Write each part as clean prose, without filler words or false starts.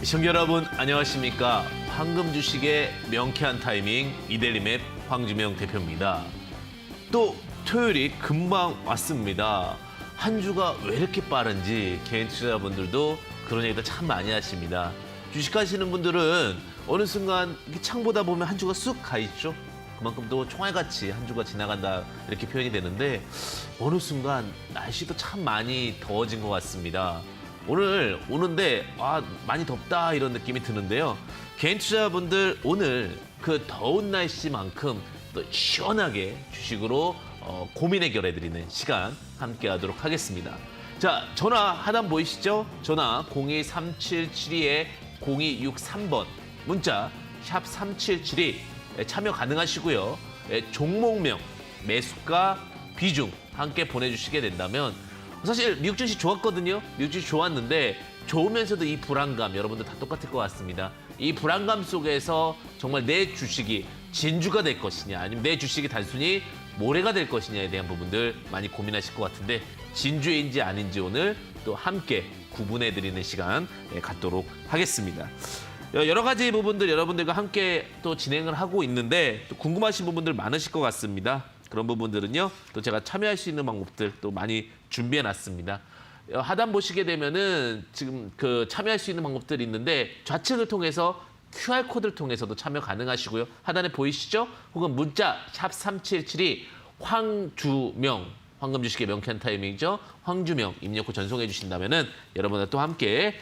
시청자 여러분 안녕하십니까. 황금 주식의 명쾌한 타이밍 이데리맵 황주명 대표입니다. 또 토요일이 금방 왔습니다. 한 주가 왜 이렇게 빠른지 개인 투자자분들도 그런 얘기도 참 많이 하십니다. 주식하시는 분들은 어느 순간 이렇게 창 보다 보면 한 주가 쑥 가 있죠. 그만큼 또 총알같이 한 주가 지나간다 이렇게 표현이 되는데 어느 순간 날씨도 참 많이 더워진 것 같습니다. 오늘 오는데 많이 덥다 이런 느낌이 드는데요. 개인 투자자분들 오늘 그 더운 날씨만큼 또 시원하게 주식으로 고민 해결해드리는 시간 함께 하도록 하겠습니다. 자, 전화 하단 보이시죠? 전화 02377-0263번 문자 샵 3772 참여 가능하시고요. 종목명, 매수가, 비중 함께 보내주시게 된다면 사실 미국 주식 좋았거든요. 미국 주식 좋았는데 좋으면서도 이 불안감 여러분들 다 똑같을 것 같습니다. 이 불안감 속에서 정말 내 주식이 진주가 될 것이냐 아니면 내 주식이 단순히 모래가 될 것이냐에 대한 부분들 많이 고민하실 것 같은데 진주인지 아닌지 오늘 또 함께 구분해드리는 시간 갖도록 하겠습니다. 여러 가지 부분들 여러분들과 함께 또 진행을 하고 있는데 또 궁금하신 부분들 많으실 것 같습니다. 그런 부분들은요, 또 제가 참여할 수 있는 방법들 또 많이 준비해 놨습니다. 하단 보시게 되면은 지금 그 참여할 수 있는 방법들이 있는데 좌측을 통해서 QR코드를 통해서도 참여 가능하시고요. 하단에 보이시죠? 혹은 문자 샵 3772 황주명, 황금 주식의 명쾌한 타이밍이죠. 황주명 입력 후 전송해 주신다면은 여러분과 또 함께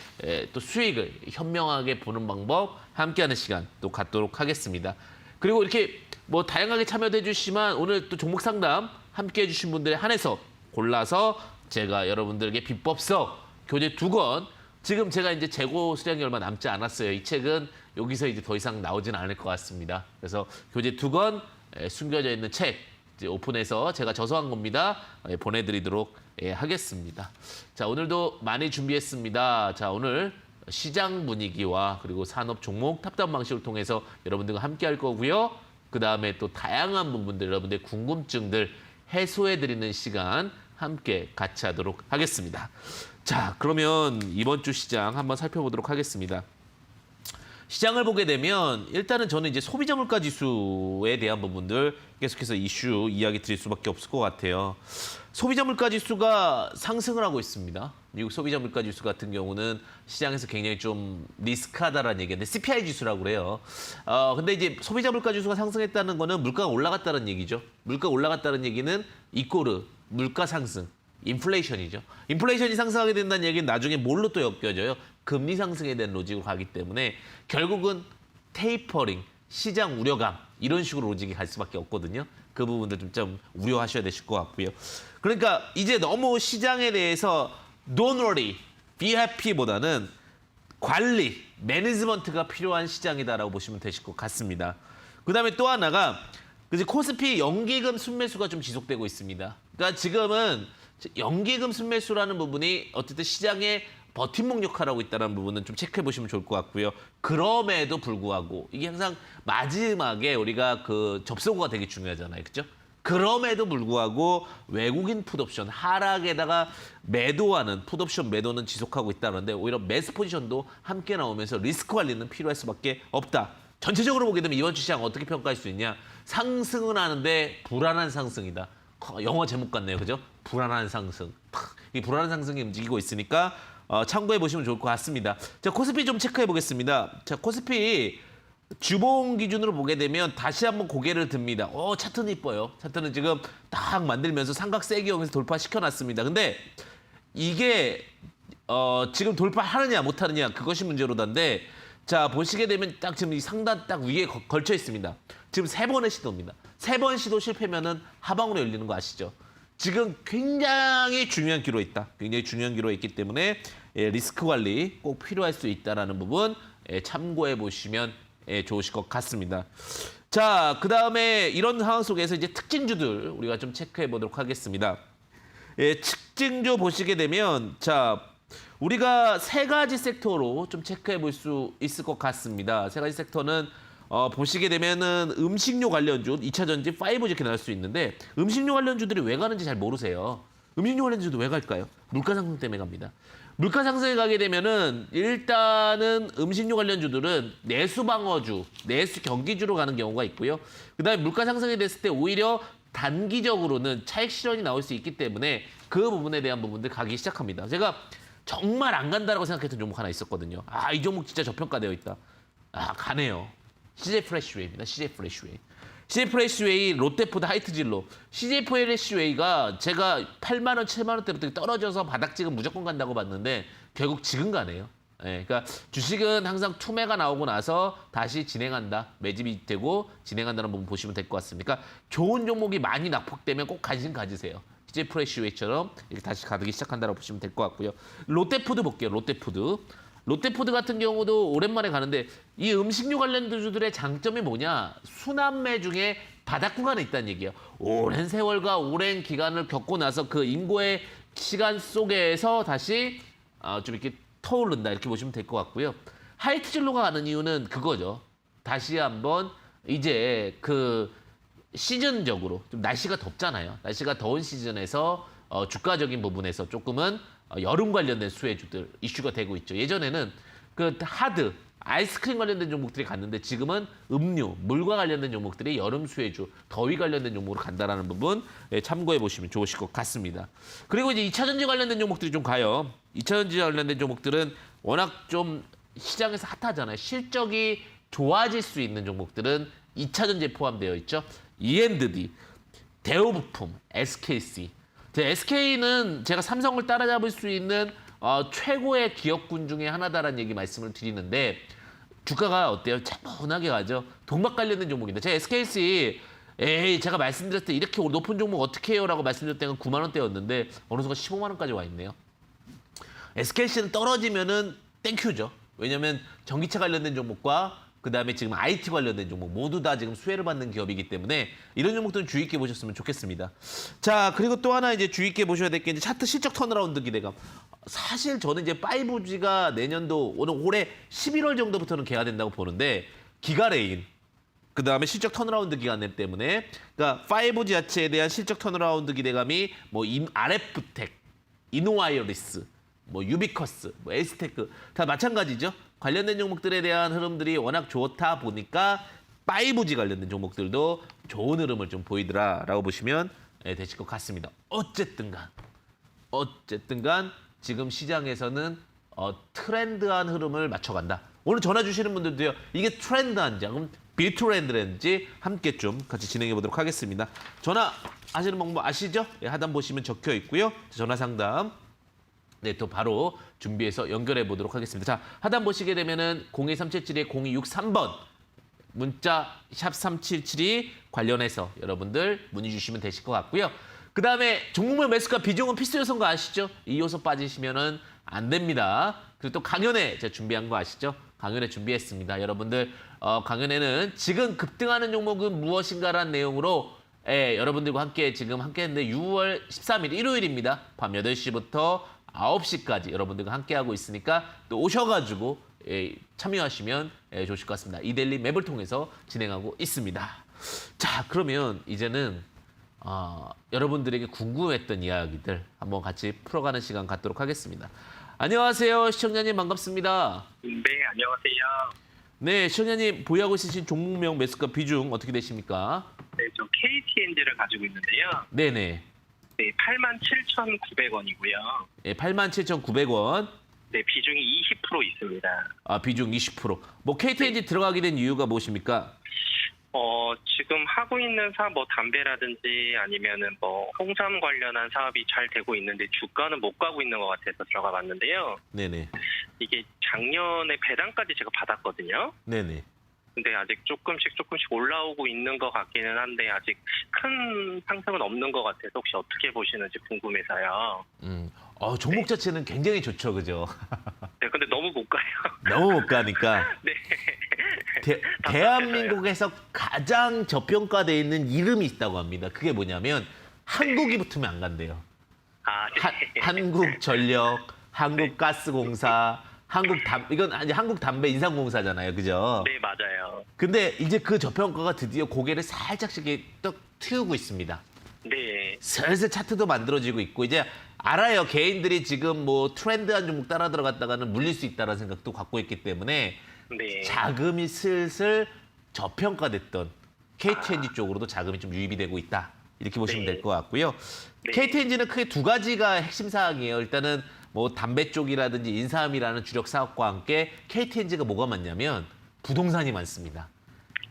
또 수익을 현명하게 보는 방법 함께하는 시간 또 갖도록 하겠습니다. 그리고 이렇게 뭐 다양하게 참여해 주시지만 오늘 또 종목 상담 함께 해주신 분들에 한해서 골라서 제가 여러분들에게 비법서 교재 2권 지금 제가 이제 재고 수량이 얼마 남지 않았어요. 이 책은 여기서 이제 더 이상 나오지는 않을 것 같습니다. 그래서 교재 2권 숨겨져 있는 책 이제 오픈해서 제가 저서한 겁니다. 보내드리도록 하겠습니다. 자, 오늘도 많이 준비했습니다. 자, 오늘 시장 분위기와 그리고 산업 종목 탑다운 방식을 통해서 여러분들과 함께 할 거고요. 그 다음에 또 다양한 부분들 여러분들의 궁금증들 해소해드리는 시간 함께 같이 하도록 하겠습니다. 자, 그러면 이번 주 시장 한번 살펴보도록 하겠습니다. 시장을 보게 되면 일단은 저는 이제 소비자 물가 지수에 대한 부분들 계속해서 이슈 이야기 드릴 수밖에 없을 것 같아요. 소비자 물가 지수가 상승을 하고 있습니다. 미국 소비자 물가 지수 같은 경우는 시장에서 굉장히 좀 리스크하다라는 얘기인데 CPI 지수라고 그래요. 근데 이제 소비자 물가 지수가 상승했다는 거는 물가가 올라갔다는 얘기죠. 물가가 올라갔다는 얘기는 이꼬르 물가 상승. 인플레이션이죠. 인플레이션이 상승하게 된다는 얘기는 나중에 뭘로 또 엮여져요? 금리 상승에 대한 로직으로 가기 때문에 결국은 테이퍼링, 시장 우려감 이런 식으로 로직이 갈 수밖에 없거든요. 그 부분들 좀 우려하셔야 되실 것 같고요. 그러니까 이제 너무 시장에 대해서 don't worry, be happy보다는 관리, 매니지먼트가 필요한 시장이다라고 보시면 되실 것 같습니다. 그다음에 또 하나가 코스피 연기금 순매수가 좀 지속되고 있습니다. 그러니까 지금은 연기금 순매수라는 부분이 어쨌든 시장에 버팀목 역할을 하고 있다는 부분은 좀 체크해 보시면 좋을 것 같고요. 그럼에도 불구하고 이게 항상 마지막에 우리가 그 접속어가 되게 중요하잖아요. 그렇죠? 그럼에도 불구하고 외국인 풋옵션 하락에다가 매도하는 풋옵션 매도는 지속하고 있다는데 오히려 매수 포지션도 함께 나오면서 리스크 관리는 필요할 수밖에 없다. 전체적으로 보게 되면 이번 주 시장 어떻게 평가할 수 있냐? 상승은 하는데 불안한 상승이다. 영어 제목 같네요. 그죠? 불안한 상승. 이 불안한 상승이 움직이고 있으니까 참고해 보시면 좋을 것 같습니다. 자, 코스피 좀 체크해 보겠습니다. 자, 코스피 주봉 기준으로 보게 되면 다시 한번 고개를 듭니다. 차트는 이뻐요. 차트는 지금 딱 만들면서 삼각세기형에서 돌파시켜놨습니다. 근데 이게 지금 돌파하느냐 못하느냐 그것이 문제로다인데 자, 보시게 되면 딱 지금 이 상단 딱 위에 걸쳐 있습니다. 지금 3번의 시도입니다. 3번 시도 실패면은 하방으로 열리는 거 아시죠? 지금 굉장히 중요한 기로에 있다. 굉장히 중요한 기로에 있기 때문에 리스크 관리 꼭 필요할 수 있다는 부분 참고해 보시면 좋으실 것 같습니다. 자, 그 다음에 이런 상황 속에서 이제 특징주들 우리가 좀 체크해 보도록 하겠습니다. 특징주 보시게 되면 자, 우리가 3가지 섹터로 좀 체크해 볼 수 있을 것 같습니다. 3가지 섹터는 보시게 되면은 음식료 관련주, 2차 전지, 5G 이렇게 나올 수 있는데 음식료 관련주들이 왜 가는지 잘 모르세요. 음식료 관련주도 왜 갈까요? 물가 상승 때문에 갑니다. 물가 상승에 가게 되면은 일단은 음식료 관련주들은 내수 방어주, 내수 경기주로 가는 경우가 있고요. 그다음에 물가 상승이 됐을 때 오히려 단기적으로는 차익 실현이 나올 수 있기 때문에 그 부분에 대한 부분들 가기 시작합니다. 제가 정말 안 간다라고 생각했던 종목 하나 있었거든요. 아, 이 종목 진짜 저평가되어 있다. 아, 가네요. CJ 프레시웨이입니다. CJ 프레시웨이. CJ 프레시웨이, 롯데푸드, 하이트진로. CJ 프레시웨이가 제가 8만 원, 7만 원대부터 떨어져서 바닥 지금 무조건 간다고 봤는데 결국 지금 가네요. 예, 그러니까 주식은 항상 투매가 나오고 나서 다시 진행한다. 매집이 되고 진행한다는 부분 보시면 될 것 같습니다. 그러니까 좋은 종목이 많이 낙폭되면 꼭 관심 가지세요. CJ 프레시웨이처럼 이렇게 다시 가득이 시작한다고 보시면 될 것 같고요. 롯데푸드 볼게요. 롯데푸드. 롯데푸드 같은 경우도 오랜만에 가는데 이 음식료 관련주들의 장점이 뭐냐? 순환매 중에 바닥 구간에 있다는 얘기예요. 오랜 세월과 오랜 기간을 겪고 나서 그 인고의 시간 속에서 다시 좀 이렇게 터오른다 이렇게 보시면 될 것 같고요. 하이트진로가 가는 이유는 그거죠. 다시 한번 이제 그 시즌적으로 좀 날씨가 덥잖아요. 날씨가 더운 시즌에서 주가적인 부분에서 조금은 여름 관련된 수혜주들 이슈가 되고 있죠. 예전에는 그 하드, 아이스크림 관련된 종목들이 갔는데 지금은 음료, 물과 관련된 종목들이 여름 수혜주, 더위 관련된 종목으로 간다라는 부분 참고해 보시면 좋으실 것 같습니다. 그리고 이제 2차전지 관련된 종목들이 좀 가요. 2차전지 관련된 종목들은 워낙 좀 시장에서 핫하잖아요. 실적이 좋아질 수 있는 종목들은 2차전지에 포함되어 있죠. E&D, 대우부품, SKC. SK는 제가 삼성을 따라잡을 수 있는 최고의 기업군 중에 하나다라는 얘기 말씀을 드리는데 주가가 어때요? 차분하게 가죠. 동막 관련된 종목인데 제가 SKC 제가 말씀드렸을 때 이렇게 높은 종목 어떻게 해요? 라고 말씀드렸을 때는 9만 원대였는데 어느 순간 15만 원까지 와 있네요. SKC는 떨어지면은 땡큐죠. 왜냐면 전기차 관련된 종목과 그다음에 지금 IT 관련된 종목 모두 다 지금 수혜를 받는 기업이기 때문에 이런 종목들은 주의 있게 보셨으면 좋겠습니다. 자, 그리고 또 하나 이제 주의 있게 보셔야 될 게 이제 차트 실적 턴어라운드 기대감. 사실 저는 이제 5G가 내년도 올해 11월 정도부터는 개화된다고 보는데 기가레인 그다음에 실적 턴어라운드 기간 때문에 그러니까 5G 자체에 대한 실적 턴어라운드 기대감이 뭐 RF텍, 이노와이어리스, 뭐 유비커스, 뭐 에스테크 다 마찬가지죠. 관련된 종목들에 대한 흐름들이 워낙 좋다 보니까 5G 관련된 종목들도 좋은 흐름을 좀 보이더라라고 보시면 되실 것 같습니다. 어쨌든 간 지금 시장에서는 트렌드한 흐름을 맞춰간다. 오늘 전화 주시는 분들도요. 이게 트렌드한지 그럼 비트렌드인지 함께 좀 같이 진행해 보도록 하겠습니다. 전화 하시는 방법 아시죠? 하단 보시면 적혀 있고요. 전화 상담 네, 또 바로 준비해서 연결해 보도록 하겠습니다. 자, 하단 보시게 되면은 02377-0263번 문자 샵 3772 관련해서 여러분들 문의 주시면 되실 것 같고요. 그다음에 종목별 매수가 비중은 필수 요소인 거 아시죠? 이 요소 빠지시면은 안 됩니다. 그리고 또 강연회 제가 준비한 거 아시죠? 강연회 준비했습니다. 여러분들 강연회는 지금 급등하는 종목은 무엇인가라는 내용으로 여러분들과 함께 지금 함께 했는데 6월 13일 일요일입니다. 밤 8시부터 9시까지 여러분들과 함께하고 있으니까 또 오셔가지고 참여하시면 좋으실 것 같습니다. 이데일리 맵을 통해서 진행하고 있습니다. 자, 그러면 이제는 여러분들에게 궁금했던 이야기들 한번 같이 풀어가는 시간 갖도록 하겠습니다. 안녕하세요. 시청자님 반갑습니다. 네, 안녕하세요. 네, 시청자님 보유하고 있으신 종목명 매수가 비중 어떻게 되십니까? 네, 저 KTNG를 가지고 있는데요. 네네. 네, 87,900원이고요. 네, 87,900원. 네, 비중이 20% 있습니다. 아, 비중 20%. 뭐 KTNG 네. 들어가게 된 이유가 무엇입니까? 지금 하고 있는 사업, 뭐 담배라든지 아니면은 뭐 홍삼 관련한 사업이 잘 되고 있는데 주가는 못 가고 있는 것 같아서 들어가 봤는데요. 네네. 이게 작년에 배당까지 제가 받았거든요. 네네. 근데 아직 조금씩 올라오고 있는 것 같기는 한데 아직 큰 상승은 없는 것 같아서 혹시 어떻게 보시는지 궁금해서요. 종목 자체는 굉장히 좋죠, 그죠? 네, 근데 너무 못 가요. 너무 못 가니까. 네. 대한민국에서 가장 저평가되어 있는 이름이 있다고 합니다. 그게 뭐냐면 한국이 붙으면 안 간대요. 아, 네. 한국전력, 한국가스공사, 이건 아니 한국담배 인삼공사잖아요, 그죠? 네, 맞아요. 근데 이제 그 저평가가 드디어 고개를 살짝씩 떡 틔우고 있습니다. 네. 슬슬 차트도 만들어지고 있고 이제 알아요. 개인들이 지금 뭐 트렌드한 종목 따라 들어갔다가는 물릴 수 있다는 생각도 갖고 있기 때문에 네. 자금이 슬슬 저평가됐던 KTNG 쪽으로도 자금이 좀 유입이 되고 있다. 이렇게 보시면 네. 될 것 같고요. 네. KTNG는 크게 두 가지가 핵심 사항이에요. 일단은 뭐 담배 쪽이라든지 인삼이라는 주력 사업과 함께 KTNG가 뭐가 많냐면 부동산이 많습니다.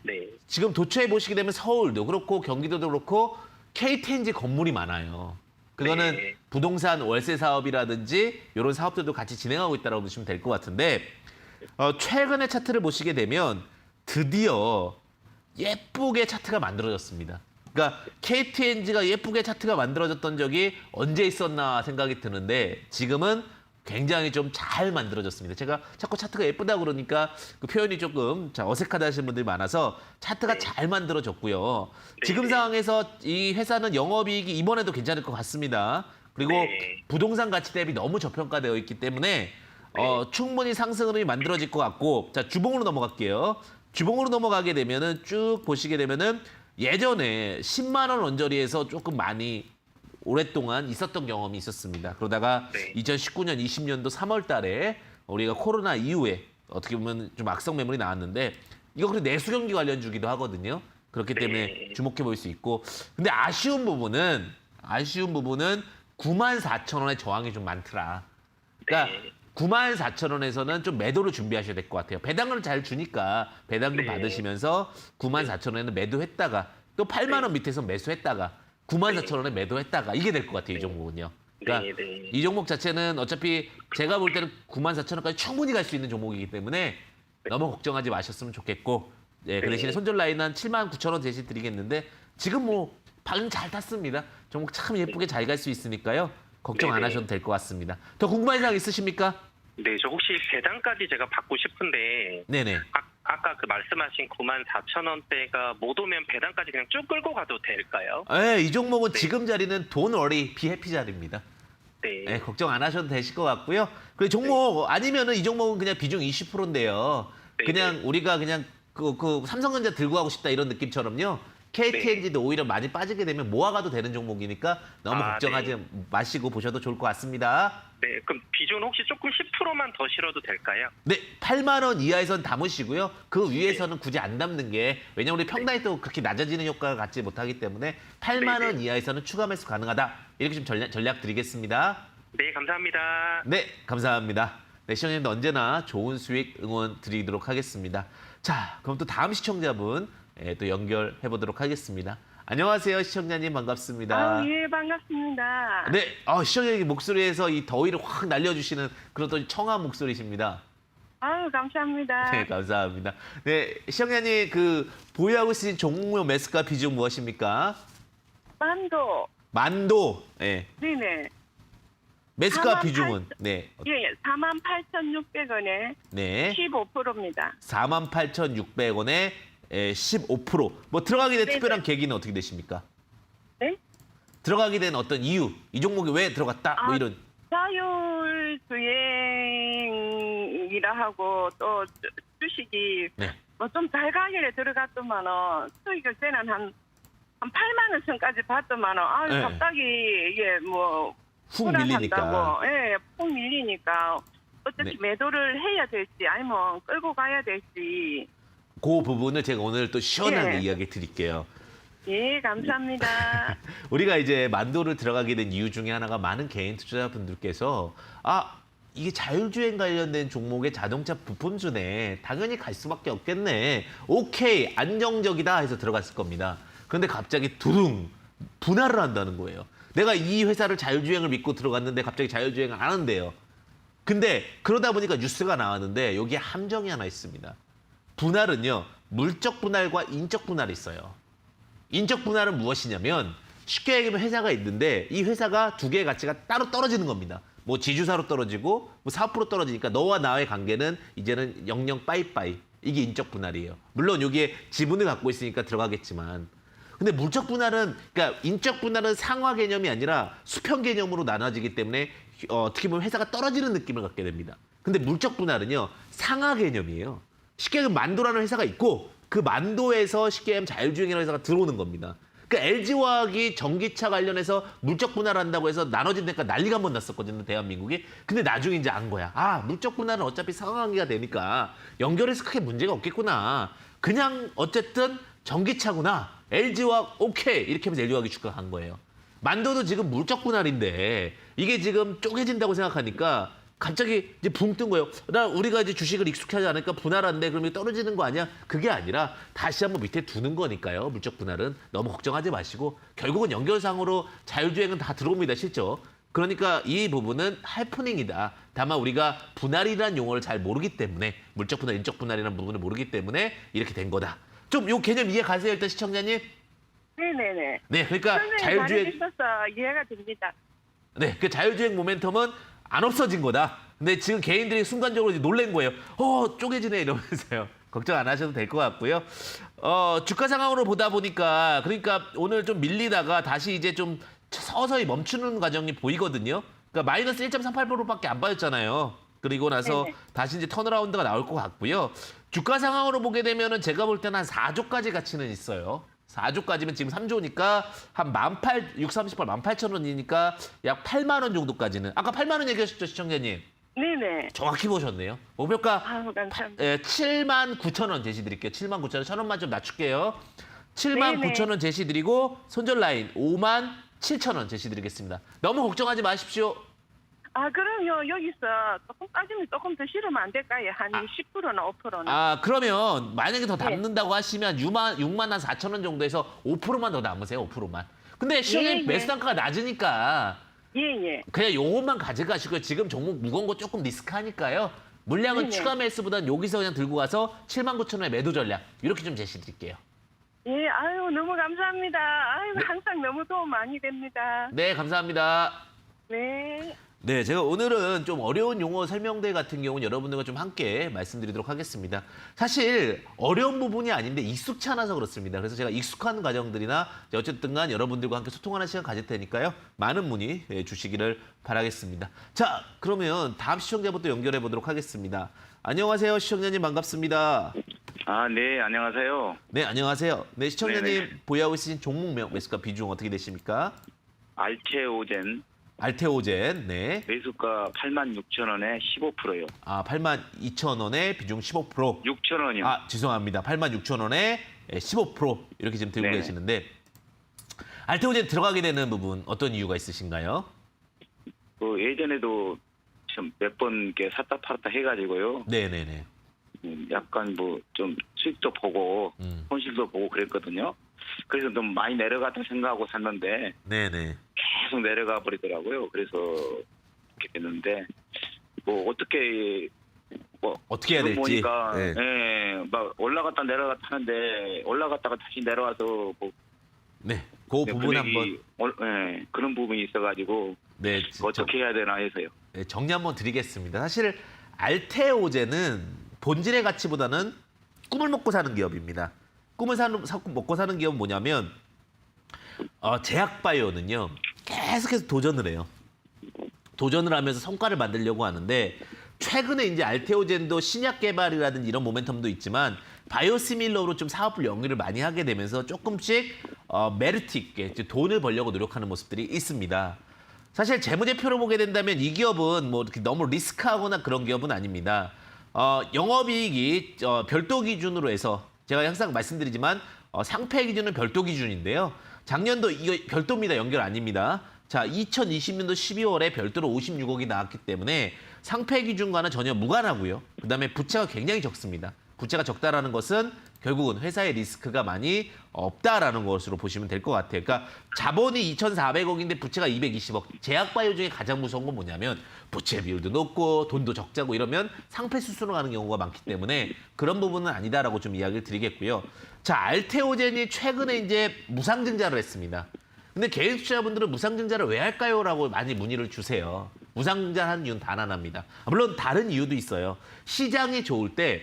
네. 지금 도처에 보시게 되면 서울도 그렇고 경기도도 그렇고 KTNG 건물이 많아요. 그거는 네. 부동산 월세 사업이라든지 이런 사업들도 같이 진행하고 있다고 보시면 될 것 같은데 최근의 차트를 보시게 되면 드디어 예쁘게 차트가 만들어졌습니다. 그러니까 KTNG가 예쁘게 차트가 만들어졌던 적이 언제 있었나 생각이 드는데 지금은 굉장히 좀 잘 만들어졌습니다. 제가 자꾸 차트가 예쁘다 그러니까 그 표현이 조금 어색하다 하시는 분들이 많아서 차트가 네. 잘 만들어졌고요. 지금 네. 상황에서 이 회사는 영업이익이 이번에도 괜찮을 것 같습니다. 그리고 네. 부동산 가치 대비 너무 저평가되어 있기 때문에 충분히 상승 흐름이 만들어질 것 같고 자 주봉으로 넘어갈게요. 주봉으로 넘어가게 되면은 쭉 보시게 되면은 예전에 10만 원 언저리에서 조금 많이 오랫동안 있었던 경험이 있었습니다. 그러다가 네. 2019년, 20년도 3월 달에 우리가 코로나 이후에 어떻게 보면 좀 악성 매물이 나왔는데 이거 그리고 내수경기 관련 주기도 하거든요. 그렇기 때문에 네. 주목해 볼 수 있고 근데 아쉬운 부분은 94,000원의 저항이 좀 많더라. 그러니까 네. 94,000원에서는 좀 매도를 준비하셔야 될 것 같아요. 배당을 잘 주니까 배당도 네. 받으시면서 94,000원에는 매도했다가 또 8만 원 밑에서 매수했다가 94,000원에 매도했다가 이게 될 것 같아요. 이 종목은요. 그러니까 네. 이 종목 자체는 어차피 제가 볼 때는 94,000원까지 충분히 갈 수 있는 종목이기 때문에 너무 걱정하지 마셨으면 좋겠고 예, 그 대신에 손절 라인은 한 79,000원 대신 드리겠는데 지금 뭐 방금 잘 탔습니다. 종목 참 예쁘게 잘 갈 수 있으니까요. 걱정 안 네네. 하셔도 될 것 같습니다. 더 궁금한 사항 있으십니까? 네, 저 혹시 배당까지 제가 받고 싶은데 네네. 아까 그 말씀하신 94,000원대가 못 오면 배당까지 그냥 쭉 끌고 가도 될까요? 예, 이 종목은 네. 지금 자리는 돈 워리 비해피 자리입니다. 네. 예, 걱정 안 하셔도 되실 것 같고요. 그리고 종목 아니면은 이 종목은 그냥 비중 20%인데요. 네, 그냥 우리가 그냥 그 삼성전자 들고 가고 싶다 이런 느낌처럼요. KTNG도 오히려 많이 빠지게 되면 모아가도 되는 종목이니까 너무 걱정하지 마시고 보셔도 좋을 것 같습니다. 네, 그럼 비중 혹시 조금 10%만 더 실어도 될까요? 네, 8만 원 이하에선 담으시고요. 그 위에서는 굳이 안 담는 게 왜냐면 우리 평단이 또 그렇게 낮아지는 효과가 갖지 못하기 때문에 8만 원 이하에서는 추가 매수 가능하다. 이렇게 좀 전략 드리겠습니다. 네, 감사합니다. 네, 감사합니다. 네, 시청자님도 언제나 좋은 수익 응원 드리도록 하겠습니다. 자, 그럼 또 다음 시청자분 또 연결해 보도록 하겠습니다. 안녕하세요, 시청자님 반갑습니다. 예, 반갑습니다. 네, 시청자님 목소리에서 이 더위를 확 날려주시는 그런 또 청아한 목소리십니다. 아유, 감사합니다. 네, 감사합니다. 네, 시청자님 그 보유하고 있으신 종목 매수가 비중 무엇입니까? 만도. 만도. 네. 네네. 매수가 48,000 비중은 네. 예, 48,600원에 네. 15%입니다. 48,600원에 15%. 뭐 들어가게 된 네네. 특별한 계기는 어떻게 되십니까? 네? 들어가게 된 어떤 이유, 이 종목이 왜 들어갔다? 뭐 이런. 자율 주행이라 하고 또 주식이 네. 뭐 좀 잘 가길래 들어갔더만은 수익을 때는 한 8만 원 선까지 받더만은 네. 갑자기 이게 뭐 훅 밀리니까. 불안한다고. 예, 푹 밀리니까 어떻게 네. 매도를 해야 될지 아니면 끌고 가야 될지. 그 부분을 제가 오늘 또 시원하게 네. 이야기 드릴게요. 예, 감사합니다. 우리가 이제 만도를 들어가게 된 이유 중에 하나가 많은 개인 투자자분들께서 이게 자율주행 관련된 종목의 자동차 부품주네. 당연히 갈 수밖에 없겠네. 오케이, 안정적이다 해서 들어갔을 겁니다. 그런데 갑자기 두둥 분할을 한다는 거예요. 내가 이 회사를 자율주행을 믿고 들어갔는데 갑자기 자율주행을 안 한대요. 근데 그러다 보니까 뉴스가 나왔는데 여기에 함정이 하나 있습니다. 분할은요, 물적 분할과 인적 분할이 있어요. 인적 분할은 무엇이냐면 쉽게 얘기하면 회사가 있는데 이 회사가 두 개의 가치가 따로 떨어지는 겁니다. 뭐 지주사로 떨어지고 뭐 사업으로 떨어지니까 너와 나의 관계는 이제는 영영 빠이빠이. 이게 인적 분할이에요. 물론 여기에 지분을 갖고 있으니까 들어가겠지만 근데 물적 분할은 그러니까 인적 분할은 상하 개념이 아니라 수평 개념으로 나눠지기 때문에 어떻게 보면 회사가 떨어지는 느낌을 갖게 됩니다. 근데 물적 분할은요, 상하 개념이에요. 쉽게 얘기하면 만도라는 회사가 있고 그 만도에서 쉽게 하면 자율주행이라는 회사가 들어오는 겁니다. 그러니까 LG화학이 전기차 관련해서 물적 분할한다고 해서 나눠진다니까 난리가 한번 났었거든요, 대한민국이. 근데 나중에 이제 안 거야. 아, 물적 분할은 어차피 상하관계가 되니까 연결해서 크게 문제가 없겠구나. 그냥 어쨌든 전기차구나. LG화학 오케이. 이렇게 하면서 LG화학이 주가가 간 거예요. 만도도 지금 물적 분할인데 이게 지금 쪼개진다고 생각하니까 갑자기 이제 붕 뜬 거예요. 우리가 이제 주식을 익숙하지 않으니까 분할한데 그러면 떨어지는 거 아니야? 그게 아니라 다시 한번 밑에 두는 거니까요. 물적 분할은 너무 걱정하지 마시고 결국은 연결상으로 자율주행은 다 들어옵니다. 실죠. 그러니까 이 부분은 해프닝이다. 다만 우리가 분할이라는 용어를 잘 모르기 때문에 물적 분할, 인적 분할이라는 부분을 모르기 때문에 이렇게 된 거다. 좀 요 개념 이해 가세요, 일단 시청자님? 네네네. 네, 그러니까 선생님 자율주행. 잘해주셔서 이해가 됩니다. 네, 그 자율주행 모멘텀은 안 없어진 거다. 근데 지금 개인들이 순간적으로 이제 놀란 거예요. 쪼개지네 이러면서요. 걱정 안 하셔도 될 것 같고요. 주가 상황으로 보다 보니까 그러니까 오늘 좀 밀리다가 다시 이제 좀 서서히 멈추는 과정이 보이거든요. 그러니까 마이너스 1.38%밖에 안 빠졌잖아요. 그리고 나서 네네. 다시 이제 턴어라운드가 나올 것 같고요. 주가 상황으로 보게 되면은 제가 볼 때는 한 4조까지 가치는 있어요. 4조까지면 지금 3조니까 한 638, 18,000원이니까 약 8만 원 정도까지는. 아까 8만 원 얘기하셨죠, 시청자님? 네네. 정확히 보셨네요. 목표가 아유, 감사합니다. 7만 9천 원 제시드릴게요. 7만 9천 원, 1,000원만 좀 낮출게요. 7만 네네. 9천 원 제시드리고 손절 라인 5만 7천 원 제시드리겠습니다. 너무 걱정하지 마십시오. 아, 그럼요. 여기서 조금 빠지면 조금 더 실으면 안 될까요? 한 10%나 5%나. 그러면 만약에 더 네. 남는다고 하시면 6만 한 4천 원 정도에서 5%만 더 남으세요. 5%만. 근데 실내 예, 예. 매수 단가가 낮으니까 예. 그냥 요것만 가져가시고요. 지금 종목 무거운 거 조금 리스크하니까요. 물량은 네네. 추가 매수보다는 여기서 그냥 들고 가서 7만 9천 원의 매도 전략 이렇게 좀 제시드릴게요. 예, 아유, 너무 감사합니다. 아유, 항상 너무 도움 많이 됩니다. 네, 감사합니다. 네. 네, 제가 오늘은 좀 어려운 용어 설명대 같은 경우는 여러분들과 좀 함께 말씀드리도록 하겠습니다. 사실 어려운 부분이 아닌데 익숙치 않아서 그렇습니다. 그래서 제가 익숙한 과정들이나 어쨌든 간 여러분들과 함께 소통하는 시간 가질 테니까요. 많은 문의 주시기를 바라겠습니다. 자, 그러면 다음 시청자부터 연결해 보도록 하겠습니다. 안녕하세요, 시청자님 반갑습니다. 네, 안녕하세요. 네, 안녕하세요. 네, 시청자님 네네. 보유하고 있으신 종목명 매수가 비중 어떻게 되십니까? 알테오젠 알테오젠, 네. 매수가 86,000원에 15%요. 82,000원에 비중 15%. 6,000원이요. 죄송합니다. 86,000원에 15% 이렇게 지금 들고 네네. 계시는데 알테오젠 들어가게 되는 부분 어떤 이유가 있으신가요? 예전에도 몇 번 샀다 팔았다 해가지고요. 네네네. 약간 좀 수익도 보고 손실도 보고 그랬거든요. 그래서 좀 많이 내려갔다 생각하고 샀는데 네네. 계속 내려가 버리더라고요. 그래서 이렇게 됐는데 어떻게 해야 지금 될지. 보니까 네. 막 올라갔다 내려갔다 하는데 올라갔다가 다시 내려와서 네. 그 부분 한번 그런 부분이 있어가지고 네, 어떻게 해야 되나 해서요. 정리 한번 드리겠습니다. 사실 알테오젠은 본질의 가치보다는 꿈을 먹고 사는 기업입니다. 꿈을 먹고 사는 기업은 뭐냐면 제약바이오는요. 계속해서 도전을 해요. 도전을 하면서 성과를 만들려고 하는데 최근에 이제 알테오젠도 신약 개발이라든지 이런 모멘텀도 있지만 바이오시밀러로 좀 사업을 영위를 많이 하게 되면서 조금씩 메리트 있게 돈을 벌려고 노력하는 모습들이 있습니다. 사실 재무제표로 보게 된다면 이 기업은 뭐 이렇게 너무 리스크하거나 그런 기업은 아닙니다. 영업이익이 별도 기준으로 해서 제가 항상 말씀드리지만 상패 기준은 별도 기준인데요. 작년도 이거 별도입니다. 연결 아닙니다. 자, 2020년도 12월에 별도로 56억이 나왔기 때문에 상패 기준과는 전혀 무관하고요. 그다음에 부채가 굉장히 적습니다. 부채가 적다라는 것은 결국은 회사의 리스크가 많이 없다라는 것으로 보시면 될 것 같아요. 그러니까 자본이 2,400억인데 부채가 220억. 제약바이오 중에 가장 무서운 건 뭐냐면 부채 비율도 높고 돈도 적자고 이러면 상패 수순으로 가는 경우가 많기 때문에 그런 부분은 아니다라고 좀 이야기를 드리겠고요. 자, 알테오젠이 최근에 이제 무상증자를 했습니다. 근데 개인 투자자분들은 무상증자를 왜 할까요? 라고 많이 문의를 주세요. 무상증자를 하는 이유는 단 하나입니다. 물론 다른 이유도 있어요. 시장이 좋을 때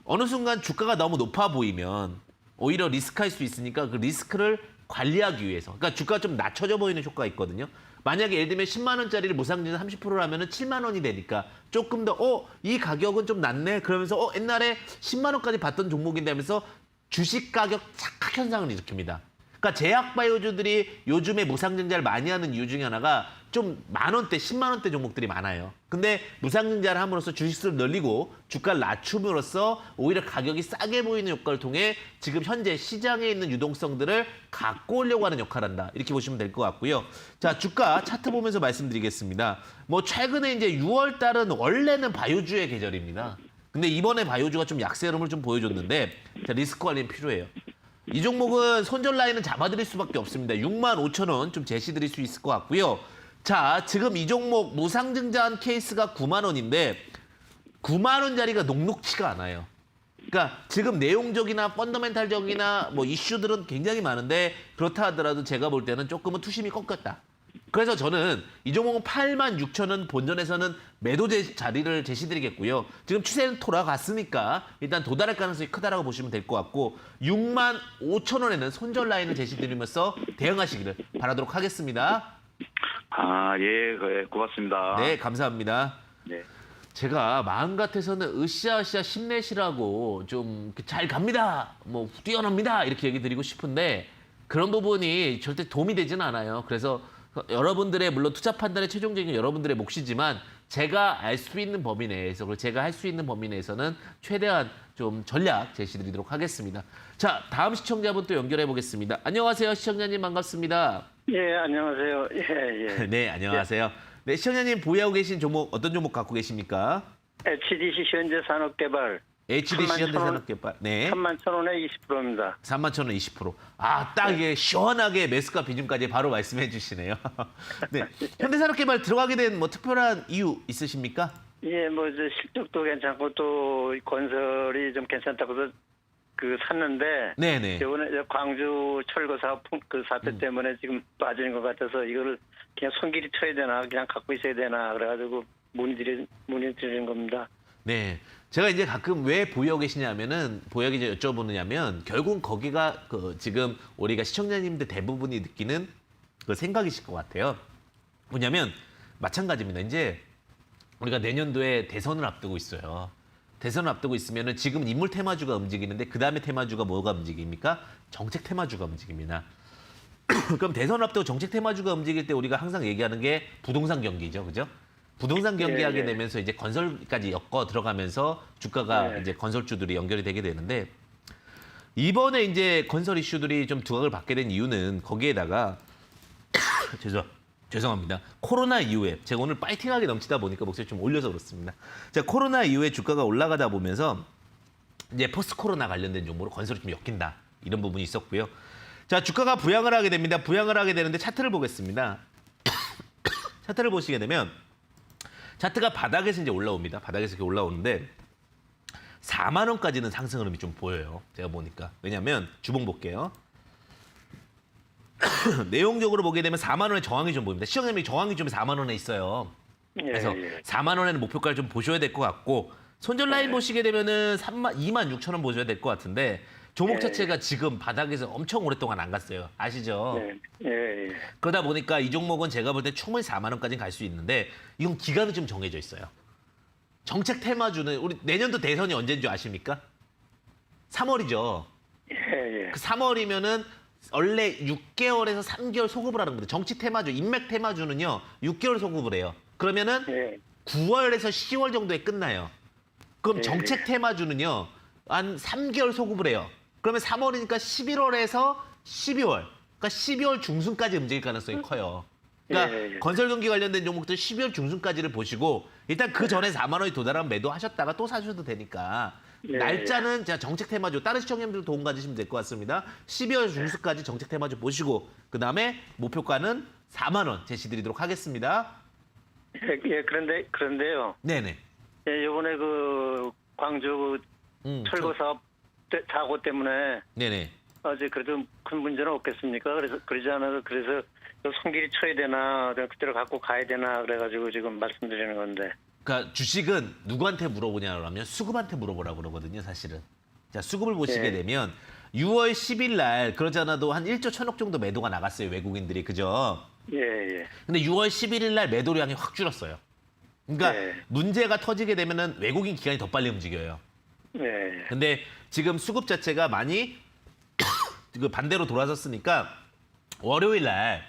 어느 순간 주가가 너무 높아 보이면 오히려 리스크할 수 있으니까 그 리스크를 관리하기 위해서. 그러니까 주가가 좀 낮춰져 보이는 효과가 있거든요. 만약에 예를 들면 10만 원짜리를 무상증자 30%라면 7만 원이 되니까 조금 더 이 가격은 좀 낮네. 그러면서 옛날에 10만 원까지 봤던 종목인데 하면서 주식 가격 착각 현상을 일으킵니다. 그러니까 제약 바이오주들이 요즘에 무상증자를 많이 하는 이유 중에 하나가 좀 10,000원대, 10만 원대 종목들이 많아요. 근데 무상증자를 함으로써 주식수를 늘리고 주가를 낮춤으로써 오히려 가격이 싸게 보이는 효과를 통해 지금 현재 시장에 있는 유동성들을 갖고 오려고 하는 역할을 한다. 이렇게 보시면 될 것 같고요. 자, 주가 차트 보면서 말씀드리겠습니다. 뭐 최근에 이제 6월 달은 원래는 바이오주의 계절입니다. 근데 이번에 바이오주가 좀 약세 흐름을 좀 보여줬는데 자, 리스크 관리는 필요해요. 이 종목은 손절 라인은 잡아드릴 수밖에 없습니다. 65,000원 좀 제시드릴 수 있을 것 같고요. 자, 지금 이 종목 무상증자한 케이스가 9만 원인데 9만 원짜리가 녹록치가 않아요. 그러니까 지금 내용적이나 펀더멘탈적이나 뭐 이슈들은 굉장히 많은데 그렇다 하더라도 제가 볼 때는 조금은 투심이 꺾였다. 그래서 저는 이 종목은 86,000원 본전에서는 매도 자리를 제시드리겠고요. 지금 추세는 돌아갔으니까 일단 도달할 가능성이 크다라고 보시면 될 것 같고 65,000원에는 손절 라인을 제시드리면서 대응하시기를 바라도록 하겠습니다. 아, 예, 예, 고맙습니다. 네, 감사합니다. 네. 제가 마음 같아서는 으쌰으쌰 힘내시라고 좀 잘 갑니다, 뭐 뛰어납니다 이렇게 얘기 드리고 싶은데 그런 부분이 절대 도움이 되지는 않아요. 그래서 여러분들의 물론 투자 판단의 최종적인 여러분들의 몫이지만 제가 알 수 있는 범위 내에서 그리고 제가 할 수 있는 범위 내에서는 최대한 좀 전략 제시드리도록 하겠습니다. 자, 다음 시청자분 또 연결해 보겠습니다. 안녕하세요, 시청자님 반갑습니다. 예, 안녕하세요. 예, 예. 네, 안녕하세요. 네, 시청자님 보유하고 계신 종목 어떤 종목 갖고 계십니까? HDC 현재 산업개발 HDC 현대산업개발. 네. 31,000원에 20%입니다. 31,000원 20%. 아, 딱 이게 시원하게 매수가 비중까지 바로 말씀해 주시네요. 네. 현대산업개발 들어가게 된 뭐 특별한 이유 있으십니까? 예, 뭐 이제 실적도 괜찮고 또 건설이 좀 괜찮다고 해서 샀는데 네네. 이번에 이제 광주 철거 사업 그 사태 때문에 지금 빠지는 것 같아서 이거를 그냥 손길이 쳐야 되나 그냥 갖고 있어야 되나 그래가지고 문의드리는 겁니다. 네. 제가 이제 가끔 왜 보유하고 계시냐면은, 보유하기 전에 여쭤보느냐면, 결국 거기가 지금 우리가 시청자님들 대부분이 느끼는 그 생각이실 것 같아요. 뭐냐면, 마찬가지입니다. 이제 우리가 내년도에 대선을 앞두고 있어요. 대선을 앞두고 있으면은 지금 인물 테마주가 움직이는데, 그 다음에 테마주가 뭐가 움직입니까? 정책 테마주가 움직입니다. 그럼 대선 앞두고 정책 테마주가 움직일 때 우리가 항상 얘기하는 게 부동산 경기죠. 그죠? 부동산 경기하게 예. 되면서 이제 건설까지 엮어 들어가면서 주가가 예. 이제 건설주들이 연결이 되게 되는데 이번에 이제 건설 이슈들이 좀 두각을 받게 된 이유는 거기에다가 죄송합니다. 코로나 이후에 제가 오늘 파이팅하게 넘치다 보니까 목소리 좀 올려서 그렇습니다. 자, 코로나 이후에 주가가 올라가다 보면서 이제 포스트 코로나 관련된 종목으로 건설이 좀 엮인다. 이런 부분이 있었고요. 자, 주가가 부양을 하게 됩니다. 부양을 하게 되는데 차트를 보겠습니다. 차트를 보시게 되면 차트가 바닥에서 이제 올라옵니다. 바닥에서 이렇게 올라오는데 4만 원까지는 상승 흐름이 좀 보여요. 제가 보니까. 왜냐하면 주봉 볼게요. 내용적으로 보게 되면 4만 원의 저항이 좀 보입니다. 시장님이 저항이 좀 4만 원에 있어요. 그래서 예. 4만 원에는 목표가를 좀 보셔야 될 것 같고 손절 라인 보시게 되면은 26,000원 보셔야 될 것 같은데 종목 자체가 지금 바닥에서 엄청 오랫동안 안 갔어요. 아시죠? 예. 그러다 보니까 이 종목은 제가 볼 때 충분히 4만 원까지는 갈 수 있는데 이건 기간은 좀 정해져 있어요. 정책 테마주는 우리 내년도 대선이 언제인 줄 아십니까? 3월이죠. 예. 그 3월이면은 원래 6개월에서 3개월 소급을 하는 겁니다. 정치 테마주, 인맥 테마주는요 6개월 소급을 해요. 그러면은 예. 9월에서 10월 정도에 끝나요. 그럼 정책 테마주는요 한 3개월 소급을 해요. 그러면 3월이니까 11월에서 12월, 그러니까 12월 중순까지 움직일 가능성이 커요. 그러니까 예. 건설 경기 관련된 종목들 12월 중순까지를 보시고 일단 그 전에 4만 원이 도달하면 매도하셨다가 또 사셔도 되니까 예. 날짜는 제가 정책 테마주 다른 시청자님들 도움 가지시면 될 것 같습니다. 12월 중순까지 정책 테마주 보시고 그 다음에 목표가는 4만 원 제시드리도록 하겠습니다. 예. 그런데요. 네네. 예, 이번에 광주 철거 사업 사고 때문에 네네. 어제 그래도 큰 문제는 없겠습니까? 그래서 그러지 않아서 그래서 손길이 쳐야 되나 그때로 갖고 가야 되나 그래가지고 지금 말씀드리는 건데. 그러니까 주식은 누구한테 물어보냐면 수급한테 물어보라고 그러거든요, 사실은. 자, 수급을 보시게 예. 되면 6월 10일 날 그러지 않아도 한 1조 1,000억 정도 매도가 나갔어요, 외국인들이. 그죠? 예. 근데 6월 11일 날 매도량이 확 줄었어요. 그러니까 예. 문제가 터지게 되면은 외국인 기관이 더 빨리 움직여요. 예. 근데 지금 수급 자체가 많이 그 반대로 돌아섰으니까 월요일 날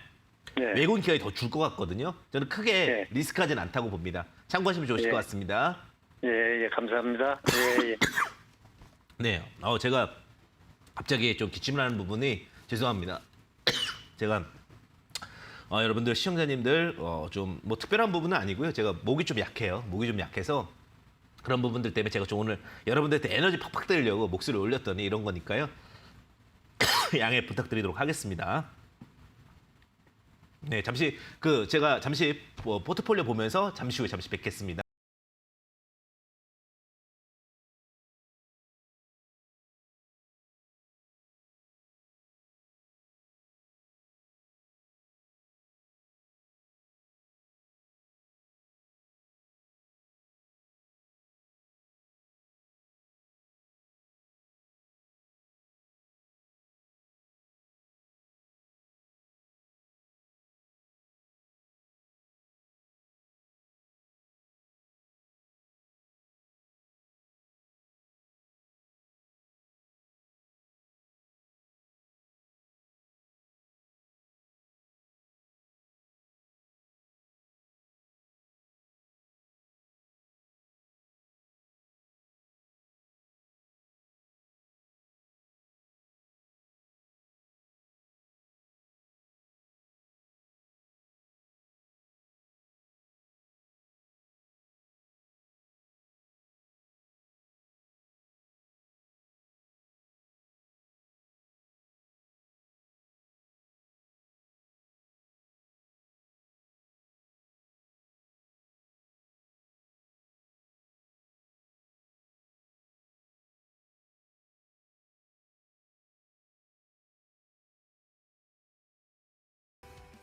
네. 외국인 기관이 더 줄 것 같거든요. 저는 크게 네. 리스크하지는 않다고 봅니다. 참고하시면 좋으실 예. 것 같습니다. 예, 감사합니다. 예, 예. 네, 제가 갑자기 좀 기침을 하는 부분이 죄송합니다. 제가 여러분들 시청자님들 좀 뭐 특별한 부분은 아니고요. 제가 목이 좀 약해요. 목이 좀 약해서 그런 부분들 때문에 제가 좀 오늘 여러분들한테 에너지 팍팍 드리려고 목소리를 올렸더니 이런 거니까요. 양해 부탁드리도록 하겠습니다. 네, 잠시 제가 잠시 포트폴리오 보면서 잠시 후에 뵙겠습니다.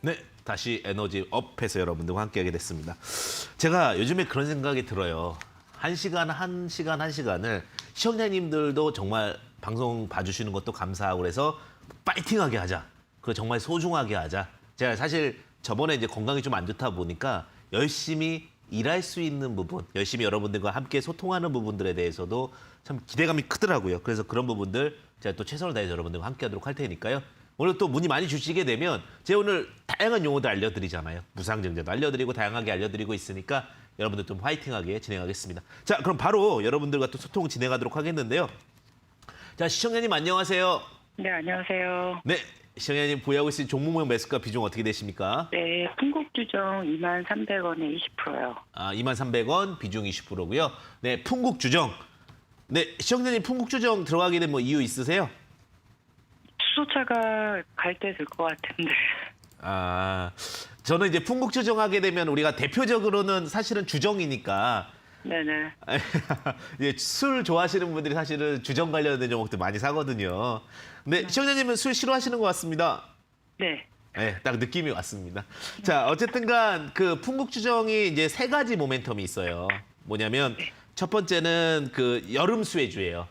네, 다시 에너지 업해서 여러분들과 함께하게 됐습니다. 제가 요즘에 그런 생각이 들어요. 한 시간을 시청자님들도 정말 방송 봐주시는 것도 감사하고 그래서 파이팅하게 하자. 그리고 정말 소중하게 하자. 제가 사실 저번에 이제 건강이 좀 안 좋다 보니까 열심히 일할 수 있는 부분, 열심히 여러분들과 함께 소통하는 부분들에 대해서도 참 기대감이 크더라고요. 그래서 그런 부분들 제가 또 최선을 다해서 여러분들과 함께하도록 할 테니까요. 오늘 또 문의 많이 주시게 되면 제가 오늘 다양한 용어도 알려드리잖아요. 무상증자도 알려드리고 다양하게 알려드리고 있으니까 여러분들 좀 화이팅하게 진행하겠습니다. 자, 그럼 바로 여러분들과 또 소통 진행하도록 하겠는데요. 자, 시청자님 안녕하세요. 네, 안녕하세요. 네, 시청자님 보유하고 있는 종목명 매수가 비중 어떻게 되십니까? 네, 풍국주정 23,300원에 20%요. 23,300원 비중 20%고요. 네, 풍국주정. 네, 시청자님 풍국주정 들어가게 된 뭐 이유 있으세요? 수소차가 갈 때 될 것 같은데. 저는 이제 풍국주정하게 되면 우리가 대표적으로는 사실은 주정이니까 네네. 이제 술 좋아하시는 분들이 사실은 주정 관련된 종목들 많이 사거든요. 근데 시청자님은 술 싫어하시는 것 같습니다. 네. 네, 딱 느낌이 왔습니다. 자, 어쨌든간 그 풍국주정이 이제 세 가지 모멘텀이 있어요. 뭐냐면 첫 번째는 그 여름 수혜주예요.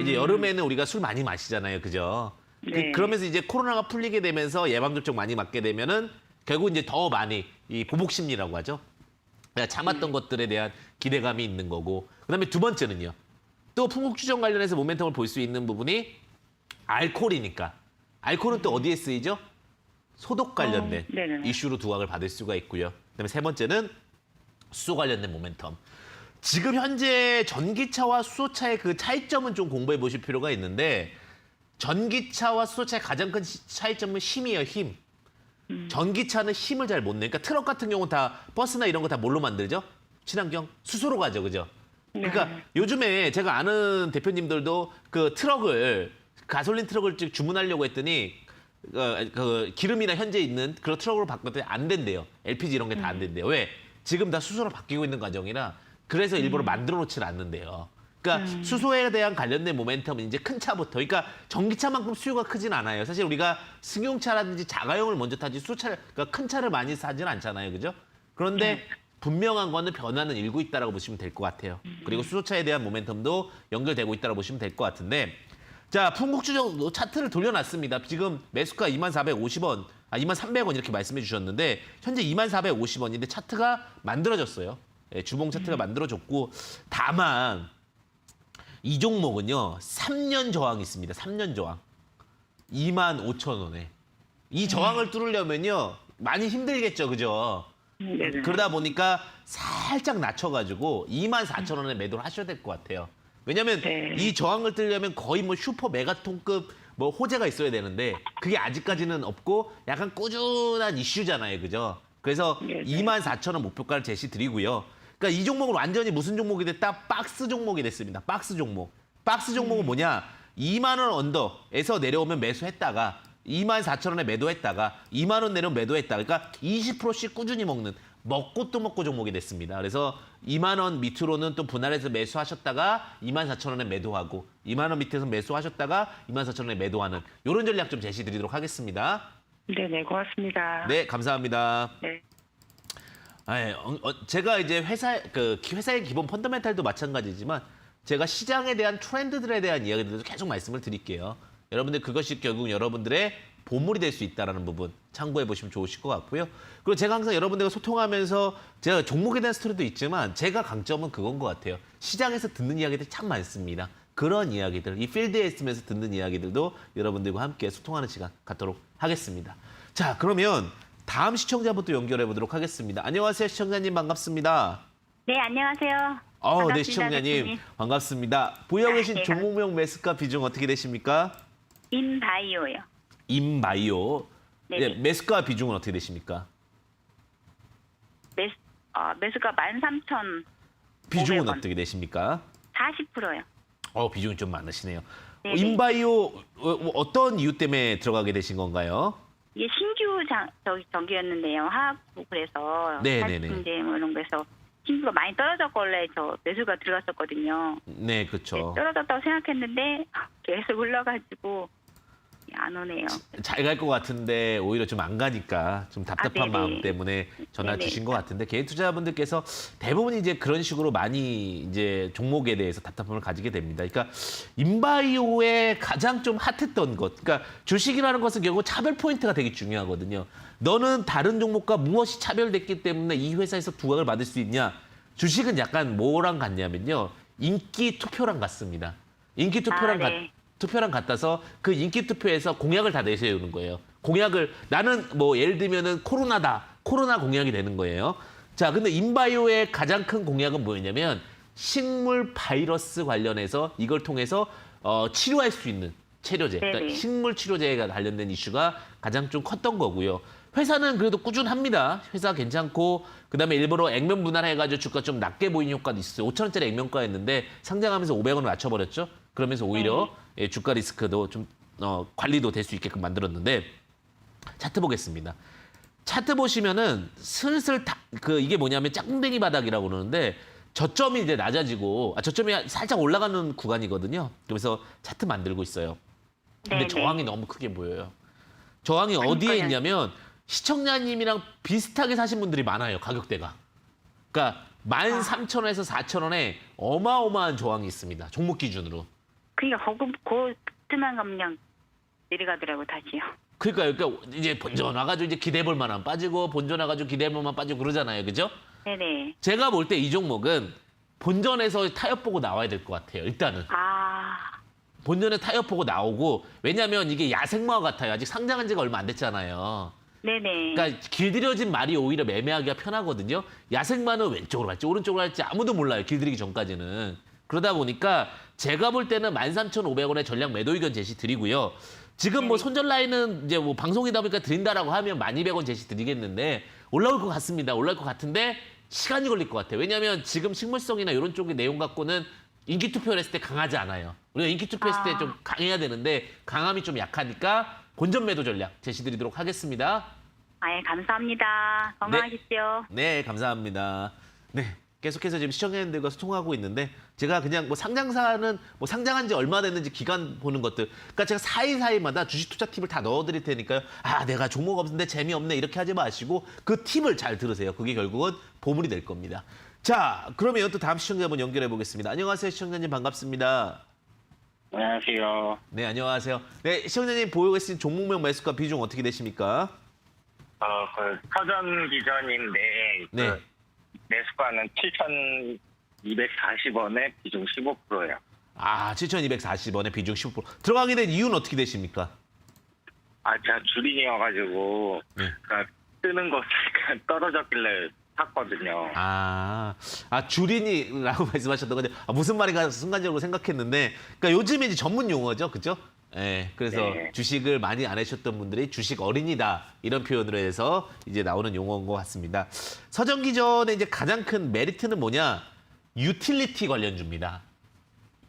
이제 여름에는 우리가 술 많이 마시잖아요, 그죠? 네. 그러면서 이제 코로나가 풀리게 되면서 예방접종 많이 맞게 되면은 결국 이제 더 많이 이 보복 심리라고 하죠. 내가 참았던 것들에 대한 기대감이 있는 거고. 그다음에 두 번째는요. 또 풍국주정 관련해서 모멘텀을 볼 수 있는 부분이 알코올이니까. 알코올은 또 어디에 쓰이죠? 소독 관련된 네네. 이슈로 두각을 받을 수가 있고요. 그다음에 세 번째는 수소 관련된 모멘텀. 지금 현재 전기차와 수소차의 그 차이점은 좀 공부해 보실 필요가 있는데 전기차와 수소차의 가장 큰 차이점은 힘이에요, 힘. 전기차는 힘을 잘 못 내. 그러니까 트럭 같은 경우는 다 버스나 이런 거 다 뭘로 만들죠? 친환경 수소로 가죠, 그죠? 그러니까 요즘에 제가 아는 대표님들도 그 트럭을 가솔린 트럭을 주문하려고 했더니 그 기름이나 현재 있는 그런 트럭으로 바꿨더니 안 된대요. LPG 이런 게 다 안 된대요. 왜? 지금 다 수소로 바뀌고 있는 과정이라 그래서 일부러 만들어 놓질 않는데요. 그러니까 수소에 대한 관련된 모멘텀은 이제 큰 차부터. 그러니까 전기차만큼 수요가 크진 않아요. 사실 우리가 승용차라든지 자가용을 먼저 타지 수소차, 그러니까 큰 차를 많이 사지는 않잖아요, 그죠? 그런데 분명한 거는 변화는 일고 있다라고 보시면 될 것 같아요. 그리고 수소차에 대한 모멘텀도 연결되고 있다라고 보시면 될 것 같은데, 자, 풍국주정 차트를 돌려놨습니다. 지금 매수가 2450원, 2300원 이렇게 말씀해 주셨는데 현재 2450원인데 차트가 만들어졌어요. 예, 주봉 차트가 만들어졌고 다만 이 종목은요 3년 저항이 있습니다. 3년 저항. 25,000원에. 이 저항을 뚫으려면요. 많이 힘들겠죠. 그죠? 네네. 그러다 보니까 살짝 낮춰가지고 24,000원에 매도를 하셔야 될 것 같아요. 왜냐면 네. 이 저항을 뚫려면 거의 뭐 슈퍼 메가톤급 뭐 호재가 있어야 되는데 그게 아직까지는 없고 약간 꾸준한 이슈잖아요. 그죠? 그래서 네, 네. 24,000원 목표가를 제시 드리고요. 그러니까 이 종목은 완전히 무슨 종목이 됐다? 박스 종목이 됐습니다. 박스 종목. 박스 종목은 뭐냐? 2만 원 언더에서 내려오면 매수했다가 24,000원에 매도했다가 2만 원 내려오면 매도했다가 그러니까 20%씩 꾸준히 먹는 먹고 또 먹고 종목이 됐습니다. 그래서 2만 원 밑으로는 또 분할해서 매수하셨다가 24,000원에 매도하고 2만 원 밑에서 매수하셨다가 24,000원에 매도하는 이런 전략 좀 제시 드리도록 하겠습니다. 네네, 고맙습니다. 네, 감사합니다. 네. 제가 이제 회사의 기본 펀더멘탈도 마찬가지지만 제가 시장에 대한 트렌드들에 대한 이야기들도 계속 말씀을 드릴게요. 여러분들 그것이 결국 여러분들의 보물이 될 수 있다는 부분 참고해 보시면 좋으실 것 같고요. 그리고 제가 항상 여러분들과 소통하면서 제가 종목에 대한 스토리도 있지만 제가 강점은 그건 것 같아요. 시장에서 듣는 이야기들이 참 많습니다. 그런 이야기들, 이 필드에 있으면서 듣는 이야기들도 여러분들과 함께 소통하는 시간 갖도록 하겠습니다. 자, 그러면 다음 시청자부터 연결해 보도록 하겠습니다. 안녕하세요, 시청자님 반갑습니다. 네, 안녕하세요. 네, 반갑습니다, 시청자님 대표님. 반갑습니다. 보유하고 계신 네, 종목명 매수가 비중 어떻게 되십니까? 인바이오요. 인바이오. 네. 네, 매수가 비중은 어떻게 되십니까? 매수가 13,000 비중은 500원. 어떻게 되십니까? 40%요. 비중이 좀 많으시네요. 네, 인바이오 어떤 이유 때문에 들어가게 되신 건가요? 이게 신규 정기였는데요. 화학부 그래서 네, 이제 뭐 이런 거에서 신규가 많이 떨어졌길래 저 매수가 들어갔었거든요. 네, 네, 그렇죠. 떨어졌다고 생각했는데 계속 올라가지고 안 오네요. 잘 갈 것 같은데 오히려 좀 안 가니까 좀 답답한 네네. 마음 때문에 전화 네네. 주신 것 같은데 개인 투자자분들께서 대부분 이제 그런 식으로 많이 이제 종목에 대해서 답답함을 가지게 됩니다. 그러니까 인바이오의 가장 좀 핫했던 것, 그러니까 주식이라는 것은 결국 차별 포인트가 되게 중요하거든요. 너는 다른 종목과 무엇이 차별됐기 때문에 이 회사에서 두각을 받을 수 있냐? 주식은 약간 뭐랑 같냐면요, 인기 투표랑 같습니다. 인기 투표랑 네. 투표랑 같아서 그 인기 투표에서 공약을 다 내세우는 거예요. 공약을 나는 뭐 예를 들면은 코로나다. 코로나 공약이 되는 거예요. 자, 근데 인바이오의 가장 큰 공약은 뭐였냐면 식물 바이러스 관련해서 이걸 통해서 치료할 수 있는 치료제. 그러니까 네네. 식물 치료제가 관련된 이슈가 가장 좀 컸던 거고요. 회사는 그래도 꾸준합니다. 회사 괜찮고 그다음에 일부러 액면 분할해가지고 주가 좀 낮게 보이는 효과도 있어요. 5,000원짜리 액면가였는데 상장하면서 500원을 낮춰버렸죠. 그러면서 오히려 주가 리스크도 좀 관리도 될 수 있게끔 만들었는데 차트 보겠습니다. 차트 보시면은 슬슬 이게 뭐냐면 짝꿍댕이 바닥이라고 그러는데 저점이 이제 낮아지고 저점이 살짝 올라가는 구간이거든요. 그래서 차트 만들고 있어요. 근데 네네. 저항이 너무 크게 보여요. 저항이 어디에 그러니까요. 있냐면 시청자님이랑 비슷하게 사신 분들이 많아요. 가격대가. 그러니까 13,000원에서 4,000원에 어마어마한 저항이 있습니다. 종목 기준으로. 그러니까 그때만 가면 그냥 내려가더라고 다시요. 그러니까 이제 본전 와가지고 이제 기대볼 만한 빠지고 본전 와가지고 기대볼 만한 빠지고 그러잖아요. 그죠? 네네. 제가 볼 때 이 종목은 본전에서 타협 보고 나와야 될 것 같아요. 일단은. 본전에 타협 보고 나오고 왜냐면 이게 야생마 같아요. 아직 상장한 지가 얼마 안 됐잖아요. 네네. 그러니까 길들여진 말이 오히려 매매하기가 편하거든요. 야생마는 왼쪽으로 갈지 오른쪽으로 갈지 아무도 몰라요. 길들이기 전까지는. 그러다 보니까 제가 볼 때는 13,500원의 전략 매도 의견 제시 드리고요. 지금 뭐 손절 라인은 이제 뭐 방송이다 보니까 드린다라고 하면 12,200원 제시 드리겠는데 올라올 것 같습니다. 올라올 것 같은데 시간이 걸릴 것 같아요. 왜냐하면 지금 식물성이나 이런 쪽의 내용 갖고는 인기 투표를 했을 때 강하지 않아요. 우리가 인기 투표했을 때 좀 강해야 되는데 강함이 좀 약하니까 본전 매도 전략 제시 드리도록 하겠습니다. 예, 감사합니다. 건강하십시오. 네, 감사합니다. 네, 계속해서 지금 시청자님들과 소통하고 있는데 제가 그냥 뭐 상장사는 뭐 상장한 지 얼마 됐는지 기간 보는 것들, 그러니까 제가 사이사이마다 주식 투자 팁을 다 넣어드릴 테니까요. 내가 종목 없는데 재미없네 이렇게 하지 마시고 그 팁을 잘 들으세요. 그게 결국은 보물이 될 겁니다. 자, 그러면 또 다음 시청자분 연결해 보겠습니다. 안녕하세요, 시청자님 반갑습니다. 안녕하세요. 네, 안녕하세요. 네, 시청자님 보유고 계신 종목명 매수가 비중 어떻게 되십니까? 사전 기전인데 네. 매수가는 7,240원에 비중 15%예요. 7,240원에 비중 15%. 들어가게 된 이유는 어떻게 되십니까? 제가 주린이어가지고 네. 그러니까 뜨는 거 그냥 떨어졌길래 샀거든요. 주린이라고 말씀하셨던 건데 무슨 말인가 순간적으로 생각했는데, 그러니까 요즘에 이제 전문 용어죠, 그죠? 예, 그래서 네. 주식을 많이 안 하셨던 분들이 주식 어린이다 이런 표현으로 해서 이제 나오는 용어인 것 같습니다. 서정기전의 이제 가장 큰 메리트는 뭐냐? 유틸리티 관련주입니다.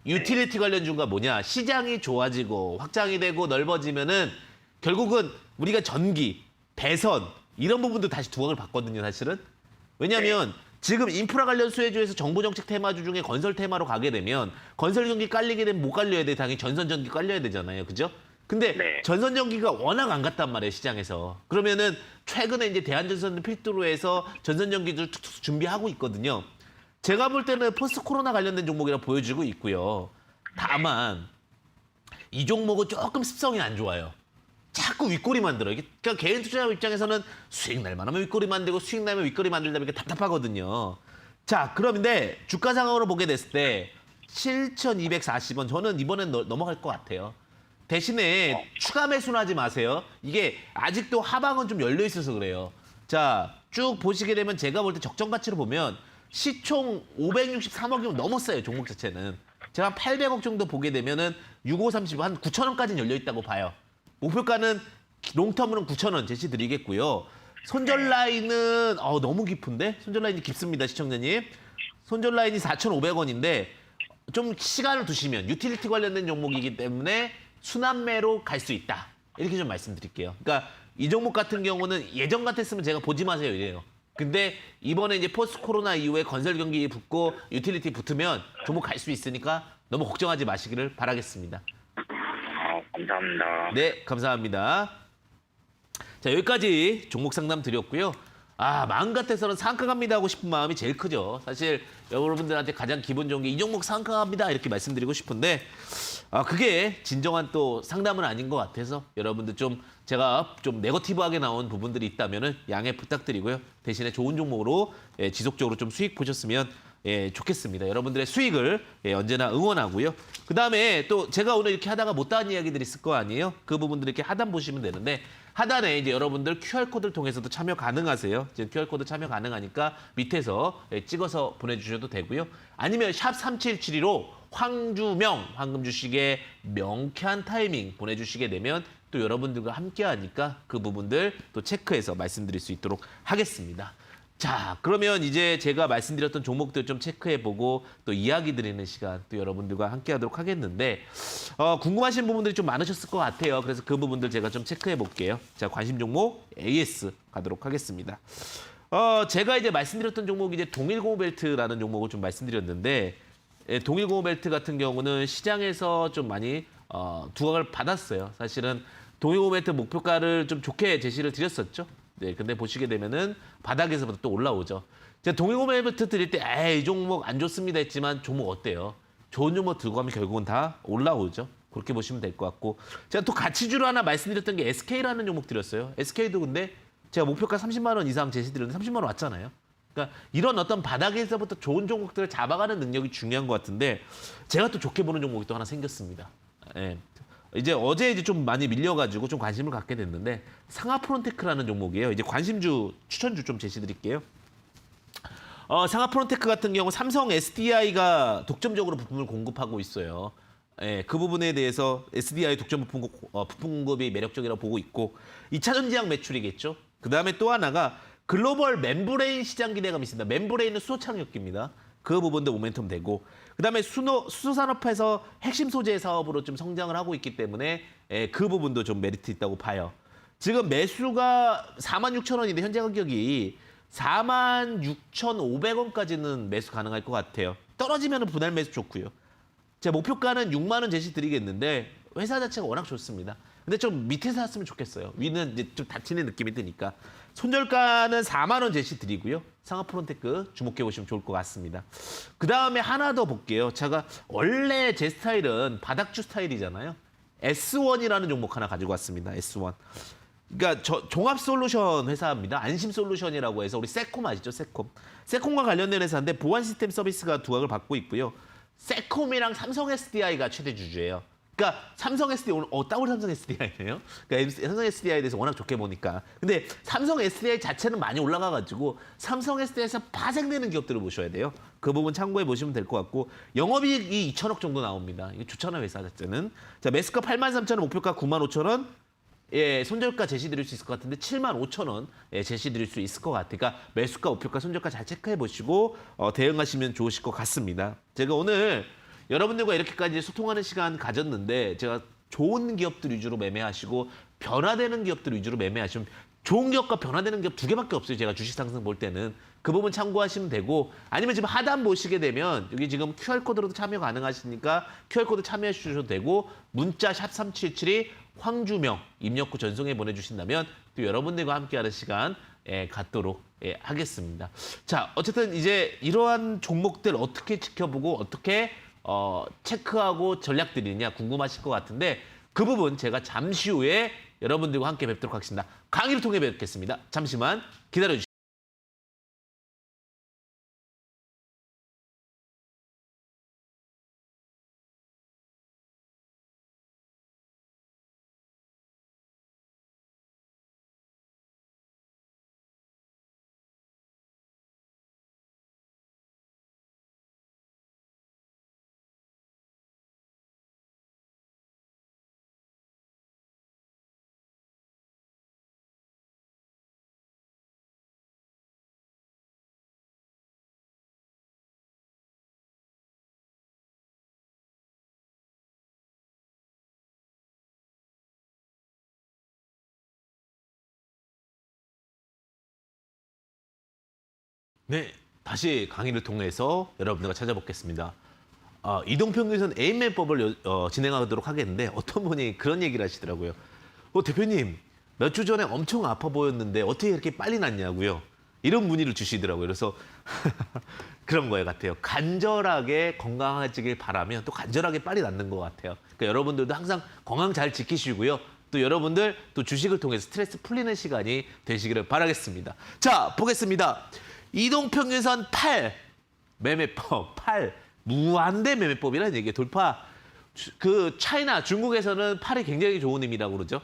유틸리티 관련주가 뭐냐? 시장이 좋아지고 확장이 되고 넓어지면은 결국은 우리가 전기, 대선 이런 부분도 다시 두각을 봤거든요, 사실은. 왜냐하면 지금 인프라 관련 수혜주에서 정부 정책 테마주 중에 건설 테마로 가게 되면 건설 경기 깔리게 되면 못 깔려야 돼. 당연히 전선 전기 깔려야 되잖아요. 그죠? 근데 네. 전선 전기가 워낙 안 갔단 말이에요, 시장에서. 그러면은 최근에 이제 대한전선을 필두로 해서 전선 전기를 툭툭 준비하고 있거든요. 제가 볼 때는 포스트 코로나 관련된 종목이라 보여지고 있고요. 다만 이 종목은 조금 습성이 안 좋아요. 자꾸 윗꼬리 만들어요. 그러니까 개인 투자자 입장에서는 수익 날 만하면 윗꼬리 만들고 수익 나면 윗꼬리 만들다 보니까 답답하거든요. 자, 그런데 주가 상황으로 보게 됐을 때 7,240원 저는 이번엔 넘어갈 것 같아요. 대신에 추가 매수는 하지 마세요. 이게 아직도 하방은 좀 열려 있어서 그래요. 자, 쭉 보시게 되면 제가 볼 때 적정 가치로 보면 시총 563억이면 넘었어요, 종목 자체는. 제가 한 800억 정도 보게 되면은 6530, 한 9,000원까지는 열려 있다고 봐요. 목표가는 롱텀으로는 9,000원 제시드리겠고요. 손절 라인은 너무 깊은데? 손절 라인이 깊습니다, 시청자님. 손절 라인이 4,500원인데 좀 시간을 두시면 유틸리티 관련된 종목이기 때문에 순환매로 갈 수 있다. 이렇게 좀 말씀드릴게요. 그러니까 이 종목 같은 경우는 예전 같았으면 제가 보지 마세요 이래요. 근데 이번에 이제 포스트 코로나 이후에 건설 경기 붙고 유틸리티 붙으면 종목 갈 수 있으니까 너무 걱정하지 마시기를 바라겠습니다. 감사합니다. 네, 감사합니다. 자, 여기까지 종목 상담 드렸고요. 마음 같아서는 상가 갑니다 하고 싶은 마음이 제일 크죠. 사실 여러분들한테 가장 기본 좋은 게 이 종목 상가 갑니다 이렇게 말씀드리고 싶은데 그게 진정한 또 상담은 아닌 것 같아서 여러분들 좀 제가 좀 네거티브하게 나온 부분들이 있다면은 양해 부탁드리고요. 대신에 좋은 종목으로 지속적으로 좀 수익 보셨으면 좋겠습니다. 여러분들의 수익을 언제나 응원하고요. 그다음에 또 제가 오늘 이렇게 하다가 못다한 이야기들이 있을 거 아니에요? 그 부분들 이렇게 하단 보시면 되는데 하단에 이제 여러분들 QR코드를 통해서도 참여 가능하세요. 지금 QR코드 참여 가능하니까 밑에서 찍어서 보내주셔도 되고요. 아니면 샵 3772로 황주명, 황금 주식의 명쾌한 타이밍 보내주시게 되면 또 여러분들과 함께 하니까 그 부분들 또 체크해서 말씀드릴 수 있도록 하겠습니다. 자, 그러면 이제 제가 말씀드렸던 종목들 좀 체크해보고 또 이야기 드리는 시간 또 여러분들과 함께 하도록 하겠는데 궁금하신 부분들이 좀 많으셨을 것 같아요. 그래서 그 부분들 제가 좀 체크해볼게요. 자, 관심 종목 AS 가도록 하겠습니다. 제가 이제 말씀드렸던 종목이 이제 동일고무벨트라는 종목을 좀 말씀드렸는데 동일고무벨트 같은 경우는 시장에서 좀 많이 두각을 받았어요. 사실은 동일고무벨트 목표가를 좀 좋게 제시를 드렸었죠. 네, 근데 보시게 되면은 바닥에서부터 또 올라오죠. 제가 동일고무벨트 드릴 때 이 종목 안 좋습니다 했지만 종목 어때요? 좋은 종목 들고 가면 결국은 다 올라오죠. 그렇게 보시면 될 것 같고 제가 또 가치주로 하나 말씀드렸던 게 SK라는 종목 드렸어요. SK도 근데 제가 목표가 30만 원 이상 제시드렸는데 30만 원 왔잖아요. 그러니까 이런 어떤 바닥에서부터 좋은 종목들을 잡아가는 능력이 중요한 것 같은데 제가 또 좋게 보는 종목이 또 하나 생겼습니다. 이제 어제 이제 좀 많이 밀려가지고 좀 관심을 갖게 됐는데 상하프론테크라는 종목이에요. 이제 관심주 추천주 좀 제시드릴게요. 상하프론테크 같은 경우 삼성 SDI가 독점적으로 부품을 공급하고 있어요. 그 부분에 대해서 SDI 독점 부품 공급이 매력적이라고 보고 있고 2차 전지약 매출이겠죠. 그 다음에 또 하나가 글로벌 멤브레인 시장 기대감이 있습니다. 멤브레인은 수소창력기입니다. 그 부분도 모멘텀 되고 그다음에 수소산업에서 핵심 소재 사업으로 좀 성장을 하고 있기 때문에 그 부분도 좀 메리트 있다고 봐요. 지금 매수가 46,000원인데 현재 가격이 46,500원까지는 매수 가능할 것 같아요. 떨어지면 분할 매수 좋고요. 제 목표가는 6만 원 제시 드리겠는데 회사 자체가 워낙 좋습니다. 근데 좀 밑에서 샀으면 좋겠어요. 위는 이제 좀 다치는 느낌이 드니까. 손절가는 4만 원 제시 드리고요. 상하프론테크 주목해 보시면 좋을 것 같습니다. 그 다음에 하나 더 볼게요. 제가 원래 제 스타일은 바닥주 스타일이잖아요. S1이라는 종목 하나 가지고 왔습니다. S1. 그러니까 종합솔루션 회사입니다. 안심솔루션이라고 해서 우리 세콤 아시죠? 세콤. 세콤과 관련된 회사인데 보안 시스템 서비스가 두각을 받고 있고요. 세콤이랑 삼성 SDI가 최대 주주예요. 그러니까 삼성 SDI 오늘 더블 삼성 SDI네요. 그러니까 삼성 SDI에 대해서 워낙 좋게 보니까. 근데 삼성 SDI 자체는 많이 올라가가지고 삼성 SDI에서 파생되는 기업들을 보셔야 돼요. 그 부분 참고해 보시면 될 것 같고 영업이익이 2천억 정도 나옵니다. 이거 좋잖아요, 회사 자체는. 자, 매수가 83,000원, 목표가 95,000원. 예, 손절가 제시 드릴 수 있을 것 같은데 75,000원 예, 제시 드릴 수 있을 것 같아요. 그러니까 매수가, 목표가, 손절가 잘 체크해 보시고 대응하시면 좋으실 것 같습니다. 제가 오늘 여러분들과 이렇게까지 소통하는 시간 가졌는데 제가 좋은 기업들 위주로 매매하시고 변화되는 기업들 위주로 매매하시면 좋은 기업과 변화되는 기업 두 개밖에 없어요. 제가 주식 상승 볼 때는. 그 부분 참고하시면 되고 아니면 지금 하단 보시게 되면 여기 지금 QR코드로도 참여 가능하시니까 QR코드 참여해 주셔도 되고 문자 샵 3772 황주명 입력 후 전송해 보내주신다면 또 여러분들과 함께하는 시간 갖도록 하겠습니다. 자, 어쨌든 이제 이러한 종목들 어떻게 지켜보고 어떻게 체크하고 전략들이냐 궁금하실 것 같은데 그 부분 제가 잠시 후에 여러분들과 함께 뵙도록 하겠습니다. 강의를 통해 뵙겠습니다. 잠시만 기다려주시죠. 네, 다시 강의를 통해서 여러분들과 찾아뵙겠습니다. 이동평균선 AMM법을 진행하도록 하겠는데 어떤 분이 그런 얘기를 하시더라고요. 대표님, 몇 주 전에 엄청 아파 보였는데 어떻게 이렇게 빨리 낫냐고요. 이런 문의를 주시더라고요. 그래서 그런 거에 같아요. 간절하게 건강해지길 바라면 또 간절하게 빨리 낫는 것 같아요. 그러니까 여러분들도 항상 건강 잘 지키시고요. 또 여러분들 또 주식을 통해서 스트레스 풀리는 시간이 되시기를 바라겠습니다. 자, 보겠습니다. 이동평균선 8 매매법 8 무한대 매매법이라는 얘기예요. 돌파 차이나 중국에서는 8이 굉장히 좋은 의미라고 그러죠.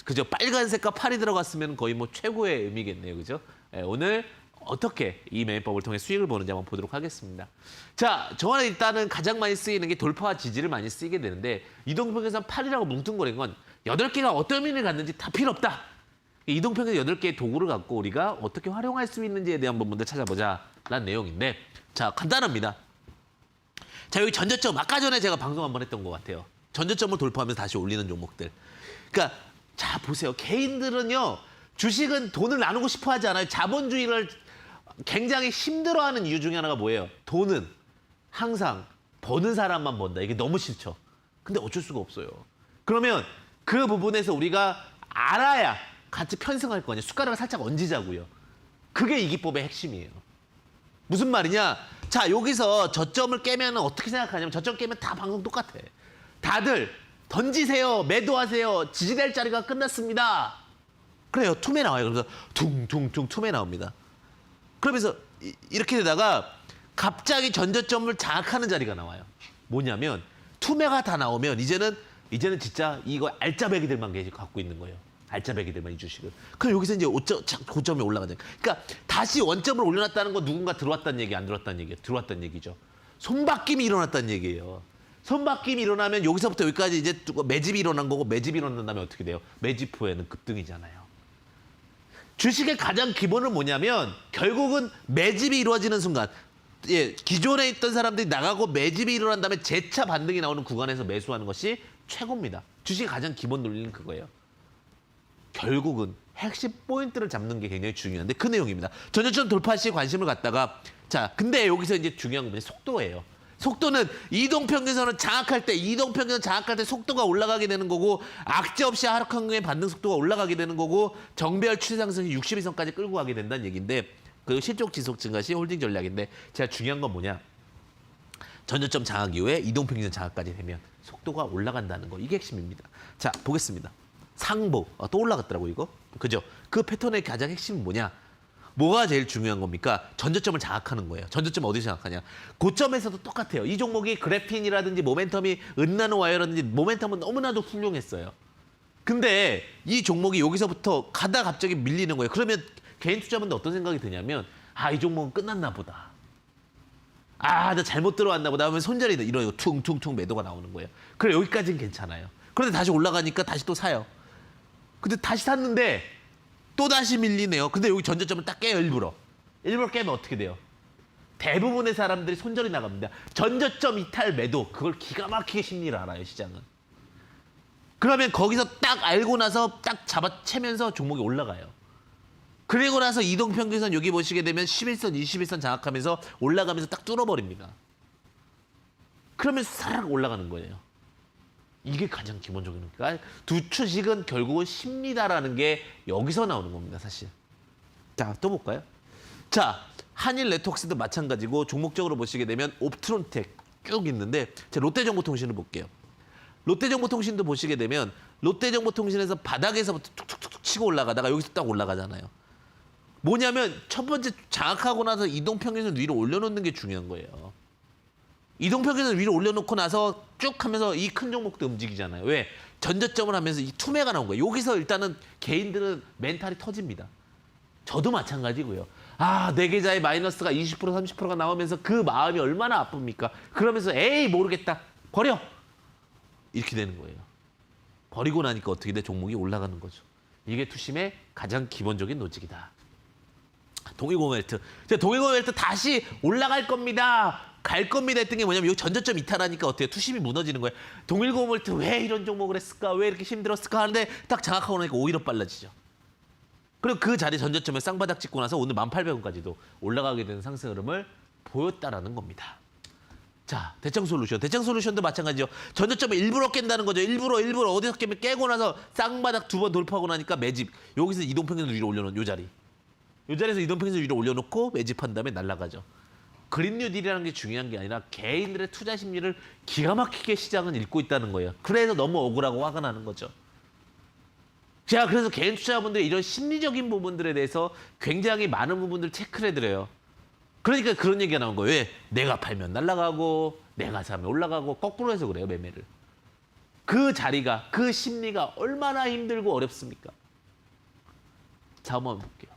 그죠? 빨간색과 8이 들어갔으면 거의 뭐 최고의 의미겠네요. 그죠? 오늘 어떻게 이 매매법을 통해 수익을 보는지 한번 보도록 하겠습니다. 자, 저는 일단은 가장 많이 쓰이는 게 돌파와 지지를 많이 쓰이게 되는데 이동평균선 8이라고 뭉뚱거린 건 8개가 어떤 의미를 갖는지 다 필요 없다. 이동평균선 8개의 도구를 갖고 우리가 어떻게 활용할 수 있는지에 대한 부분들 찾아보자라는 내용인데 자, 간단합니다. 자, 여기 전저점 아까 전에 제가 방송 한번 했던 것 같아요. 전저점을 돌파하면서 다시 올리는 종목들. 그러니까 자, 보세요. 개인들은요. 주식은 돈을 나누고 싶어 하지 않아요. 자본주의를 굉장히 힘들어하는 이유 중에 하나가 뭐예요? 돈은 항상 버는 사람만 번다. 이게 너무 싫죠. 근데 어쩔 수가 없어요. 그러면 그 부분에서 우리가 알아야 같이 편승할 거 아니에요. 숟가락을 살짝 얹이자고요. 그게 이 기법의 핵심이에요. 무슨 말이냐? 자, 여기서 저점을 깨면 어떻게 생각하냐면 저점 깨면 다 방송 똑같아. 다들 던지세요. 매도하세요. 지지될 자리가 끝났습니다. 그래요. 투매 나와요. 그래서 퉁퉁퉁 투매 나옵니다. 그러면서 이렇게 되다가 갑자기 전저점을 장악하는 자리가 나와요. 뭐냐면 투매가 다 나오면 이제는 진짜 이거 알짜배기들만 계속 갖고 있는 거예요. 알짜배기들만 이 주식을. 그럼 여기서 이제 고점이 올라가잖아요. 그러니까 다시 원점을 올려놨다는 건 누군가 들어왔다는 얘기, 안 들어왔다는 얘기예요. 들어왔다는 얘기죠. 손바뀜이 일어났다는 얘기예요. 손바뀜이 일어나면 여기서부터 여기까지 이제 매집이 일어난 거고 매집이 일어난 다음에 어떻게 돼요? 매집 후에는 급등이잖아요. 주식의 가장 기본은 뭐냐면 결국은 매집이 이루어지는 순간 기존에 있던 사람들이 나가고 매집이 일어난 다음에 재차 반등이 나오는 구간에서 매수하는 것이 최고입니다. 주식의 가장 기본 논리는 그거예요. 결국은 핵심 포인트를 잡는 게 굉장히 중요한데 그 내용입니다. 전저점 돌파 시 관심을 갖다가 자, 근데 여기서 이제 중요한 건 속도예요. 속도는 이동평균선을 장악할 때 속도가 올라가게 되는 거고 악재 없이 하락환경의 반등 속도가 올라가게 되는 거고 정배열 추세상승이 62선까지 끌고 가게 된다는 얘기인데 그 실적 지속 증가 시 홀딩 전략인데 제가 중요한 건 뭐냐? 전저점 장악 이후에 이동평균선 장악까지 되면 속도가 올라간다는 거 이게 핵심입니다. 자, 보겠습니다. 상보 또 올라갔더라고 이거 그죠? 그 패턴의 가장 핵심은 뭐냐? 뭐가 제일 중요한 겁니까? 전저점을 장악하는 거예요. 전저점 어디서 장악하냐? 고점에서도 똑같아요. 이 종목이 그래핀이라든지 모멘텀이 은나노 와이어라든지 모멘텀은 너무나도 훌륭했어요. 근데 이 종목이 여기서부터 가다 갑자기 밀리는 거예요. 그러면 개인 투자분들 어떤 생각이 드냐면 이 종목은 끝났나 보다. 나 잘못 들어왔나 보다 하면 손절이 이런 퉁퉁퉁 매도가 나오는 거예요. 그래 여기까지는 괜찮아요. 그런데 다시 올라가니까 다시 또 사요. 근데 다시 샀는데 또 다시 밀리네요. 근데 여기 전저점을 딱 깨요, 일부러. 일부러 깨면 어떻게 돼요? 대부분의 사람들이 손절이 나갑니다. 전저점 이탈 매도, 그걸 기가 막히게 심리를 알아요, 시장은. 그러면 거기서 딱 알고 나서 딱 잡아채면서 종목이 올라가요. 그리고 나서 이동평균선 여기 보시게 되면 11선, 21선 장악하면서 올라가면서 딱 뚫어버립니다. 그러면 사락 올라가는 거예요. 이게 가장 기본적인 거니까 두 주식은 결국은 심리다라는 게 여기서 나오는 겁니다, 사실. 자, 또 볼까요? 자, 한일 네트워크스도 마찬가지고 종목적으로 보시게 되면 옵트론텍 쭉 있는데 자, 롯데정보통신을 볼게요. 롯데정보통신도 보시게 되면 롯데정보통신에서 바닥에서부터 툭툭툭 치고 올라가다가 여기서 딱 올라가잖아요. 뭐냐면 첫 번째 장악하고 나서 이동평균선 위로 올려놓는 게 중요한 거예요. 이동평균선 위로 올려놓고 나서 쭉 하면서 이 큰 종목도 움직이잖아요. 왜? 전저점을 하면서 이 투매가 나온 거예요. 여기서 일단은 개인들은 멘탈이 터집니다. 저도 마찬가지고요. 내 계좌에 마이너스가 20% 30%가 나오면서 그 마음이 얼마나 아픕니까? 그러면서 에이 모르겠다. 버려. 이렇게 되는 거예요. 버리고 나니까 어떻게 돼? 종목이 올라가는 거죠. 이게 투심의 가장 기본적인 로직이다. 동일고멜트. 동일고멜트 다시 올라갈 겁니다. 갈 겁니다 했던 게 뭐냐면 이 전저점 이탈하니까 어때요? 투심이 무너지는 거예요. 동일고멜트 왜 이런 종목을 했을까? 왜 이렇게 힘들었을까? 하는데 딱 장악하고 나니까 오히려 빨라지죠. 그리고 그 자리 전저점에 쌍바닥 찍고 나서 오늘 18,000원까지도 올라가게 되는 상승 흐름을 보였다라는 겁니다. 자, 대창솔루션. 대창솔루션도 마찬가지죠. 전저점을 일부러 깬다는 거죠. 일부러 어디서 깨면 깨고 나서 쌍바닥 2번 돌파하고 나니까 매집. 여기서 이동평균 위로 올려놓은 요 자리. 요 자리에서 이동평균 위로 올려놓고 매집한 다음에 날아가죠. 그린뉴딜이라는 게 중요한 게 아니라 개인들의 투자 심리를 기가 막히게 시장은 읽고 있다는 거예요. 그래서 너무 억울하고 화가 나는 거죠. 제가 그래서 개인 투자자분들이 이런 심리적인 부분들에 대해서 굉장히 많은 부분들 체크를 해드려요. 그러니까 그런 얘기가 나온 거예요. 왜? 내가 팔면 날아가고 내가 사면 올라가고 거꾸로 해서 그래요, 매매를. 그 자리가, 그 심리가 얼마나 힘들고 어렵습니까? 자, 한번 볼게요.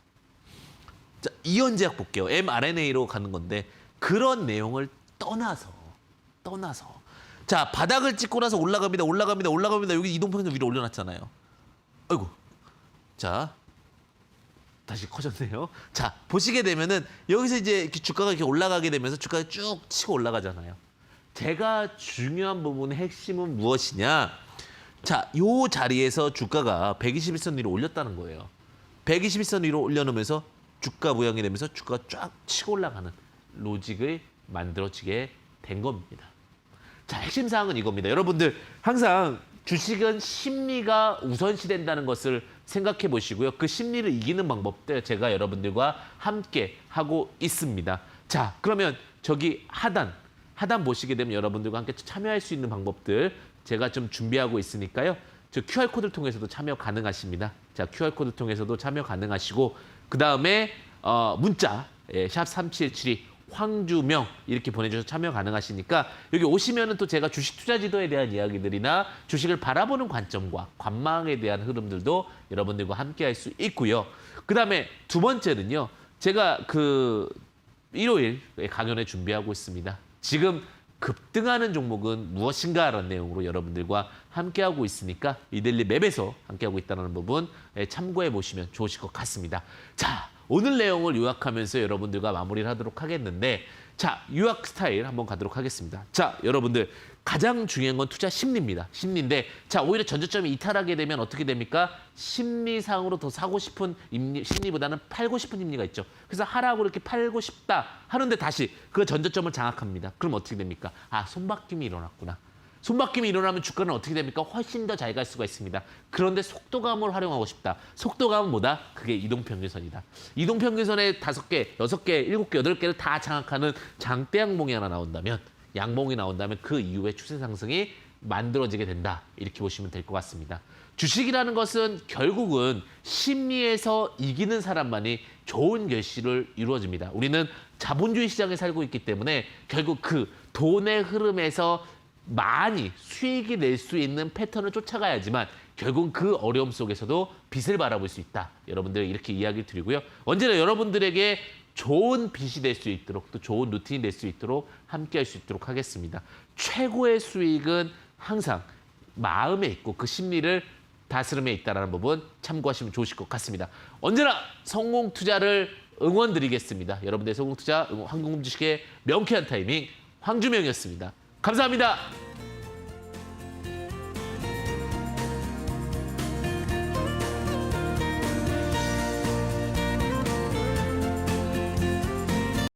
자, 이연제약 볼게요. mRNA로 가는 건데 그런 내용을 떠나서 자, 바닥을 찍고 나서 올라갑니다. 여기 이동평균 위로 올려놨잖아요. 아이고. 자, 다시 커졌네요. 자, 보시게 되면은 여기서 이제 이렇게 주가가 이렇게 올라가게 되면서 주가가 쭉 치고 올라가잖아요. 제가 중요한 부분의 핵심은 무엇이냐? 자, 요 자리에서 주가가 121선 위로 올렸다는 거예요. 121선 위로 올려놓으면서 주가 모양이 되면서 주가가 쫙 치고 올라가는 로직을 만들어지게 된 겁니다. 자, 핵심 사항은 이겁니다. 여러분들 항상 주식은 심리가 우선시된다는 것을 생각해 보시고요. 그 심리를 이기는 방법들 제가 여러분들과 함께 하고 있습니다. 자, 그러면 저기 하단 보시게 되면 여러분들과 함께 참여할 수 있는 방법들 제가 좀 준비하고 있으니까요. 저 QR코드를 통해서도 참여 가능하십니다. 자, QR코드 통해서도 참여 가능하시고 그다음에 문자 샵 3772 황주명 이렇게 보내주셔서 참여 가능하시니까 여기 오시면은 또 제가 주식 투자 지도에 대한 이야기들이나 주식을 바라보는 관점과 관망에 대한 흐름들도 여러분들과 함께 할 수 있고요. 그다음에 두 번째는요. 제가 그 일요일 강연회 준비하고 있습니다. 지금 급등하는 종목은 무엇인가라는 내용으로 여러분들과 함께하고 있으니까 이데일리 맵에서 함께하고 있다는 부분 참고해 보시면 좋으실 것 같습니다. 자, 오늘 내용을 요약하면서 여러분들과 마무리를 하도록 하겠는데 자, 요약 스타일 한번 가도록 하겠습니다. 자, 여러분들 가장 중요한 건 투자 심리입니다. 심리인데 자, 오히려 전저점이 이탈하게 되면 어떻게 됩니까? 심리상으로 더 사고 싶은 심리보다는 팔고 싶은 심리가 있죠. 그래서 하라고 이렇게 팔고 싶다 하는데 다시 그 전저점을 장악합니다. 그럼 어떻게 됩니까? 손바뀜이 일어났구나. 손바뀜이 일어나면 주가는 어떻게 됩니까? 훨씬 더 잘 갈 수가 있습니다. 그런데 속도감을 활용하고 싶다. 속도감은 뭐다? 그게 이동평균선이다. 이동평균선에 5개, 6개, 7개, 8개를 다 장악하는 장대 양봉이 하나 나온다면 양봉이 나온다면 그 이후에 추세 상승이 만들어지게 된다. 이렇게 보시면 될 것 같습니다. 주식이라는 것은 결국은 심리에서 이기는 사람만이 좋은 결실을 이루어집니다. 우리는 자본주의 시장에 살고 있기 때문에 결국 그 돈의 흐름에서 많이 수익이 낼 수 있는 패턴을 쫓아가야지만 결국 그 어려움 속에서도 빛을 바라볼 수 있다. 여러분들 이렇게 이야기 드리고요. 언제나 여러분들에게 좋은 빛이 될 수 있도록 또 좋은 루틴이 될 수 있도록 함께할 수 있도록 하겠습니다. 최고의 수익은 항상 마음에 있고 그 심리를 다스림에 있다는 부분 참고하시면 좋으실 것 같습니다. 언제나 성공 투자를 응원드리겠습니다. 여러분들의 성공 투자 황금금 주식의 명쾌한 타이밍 황주명이었습니다. 감사합니다.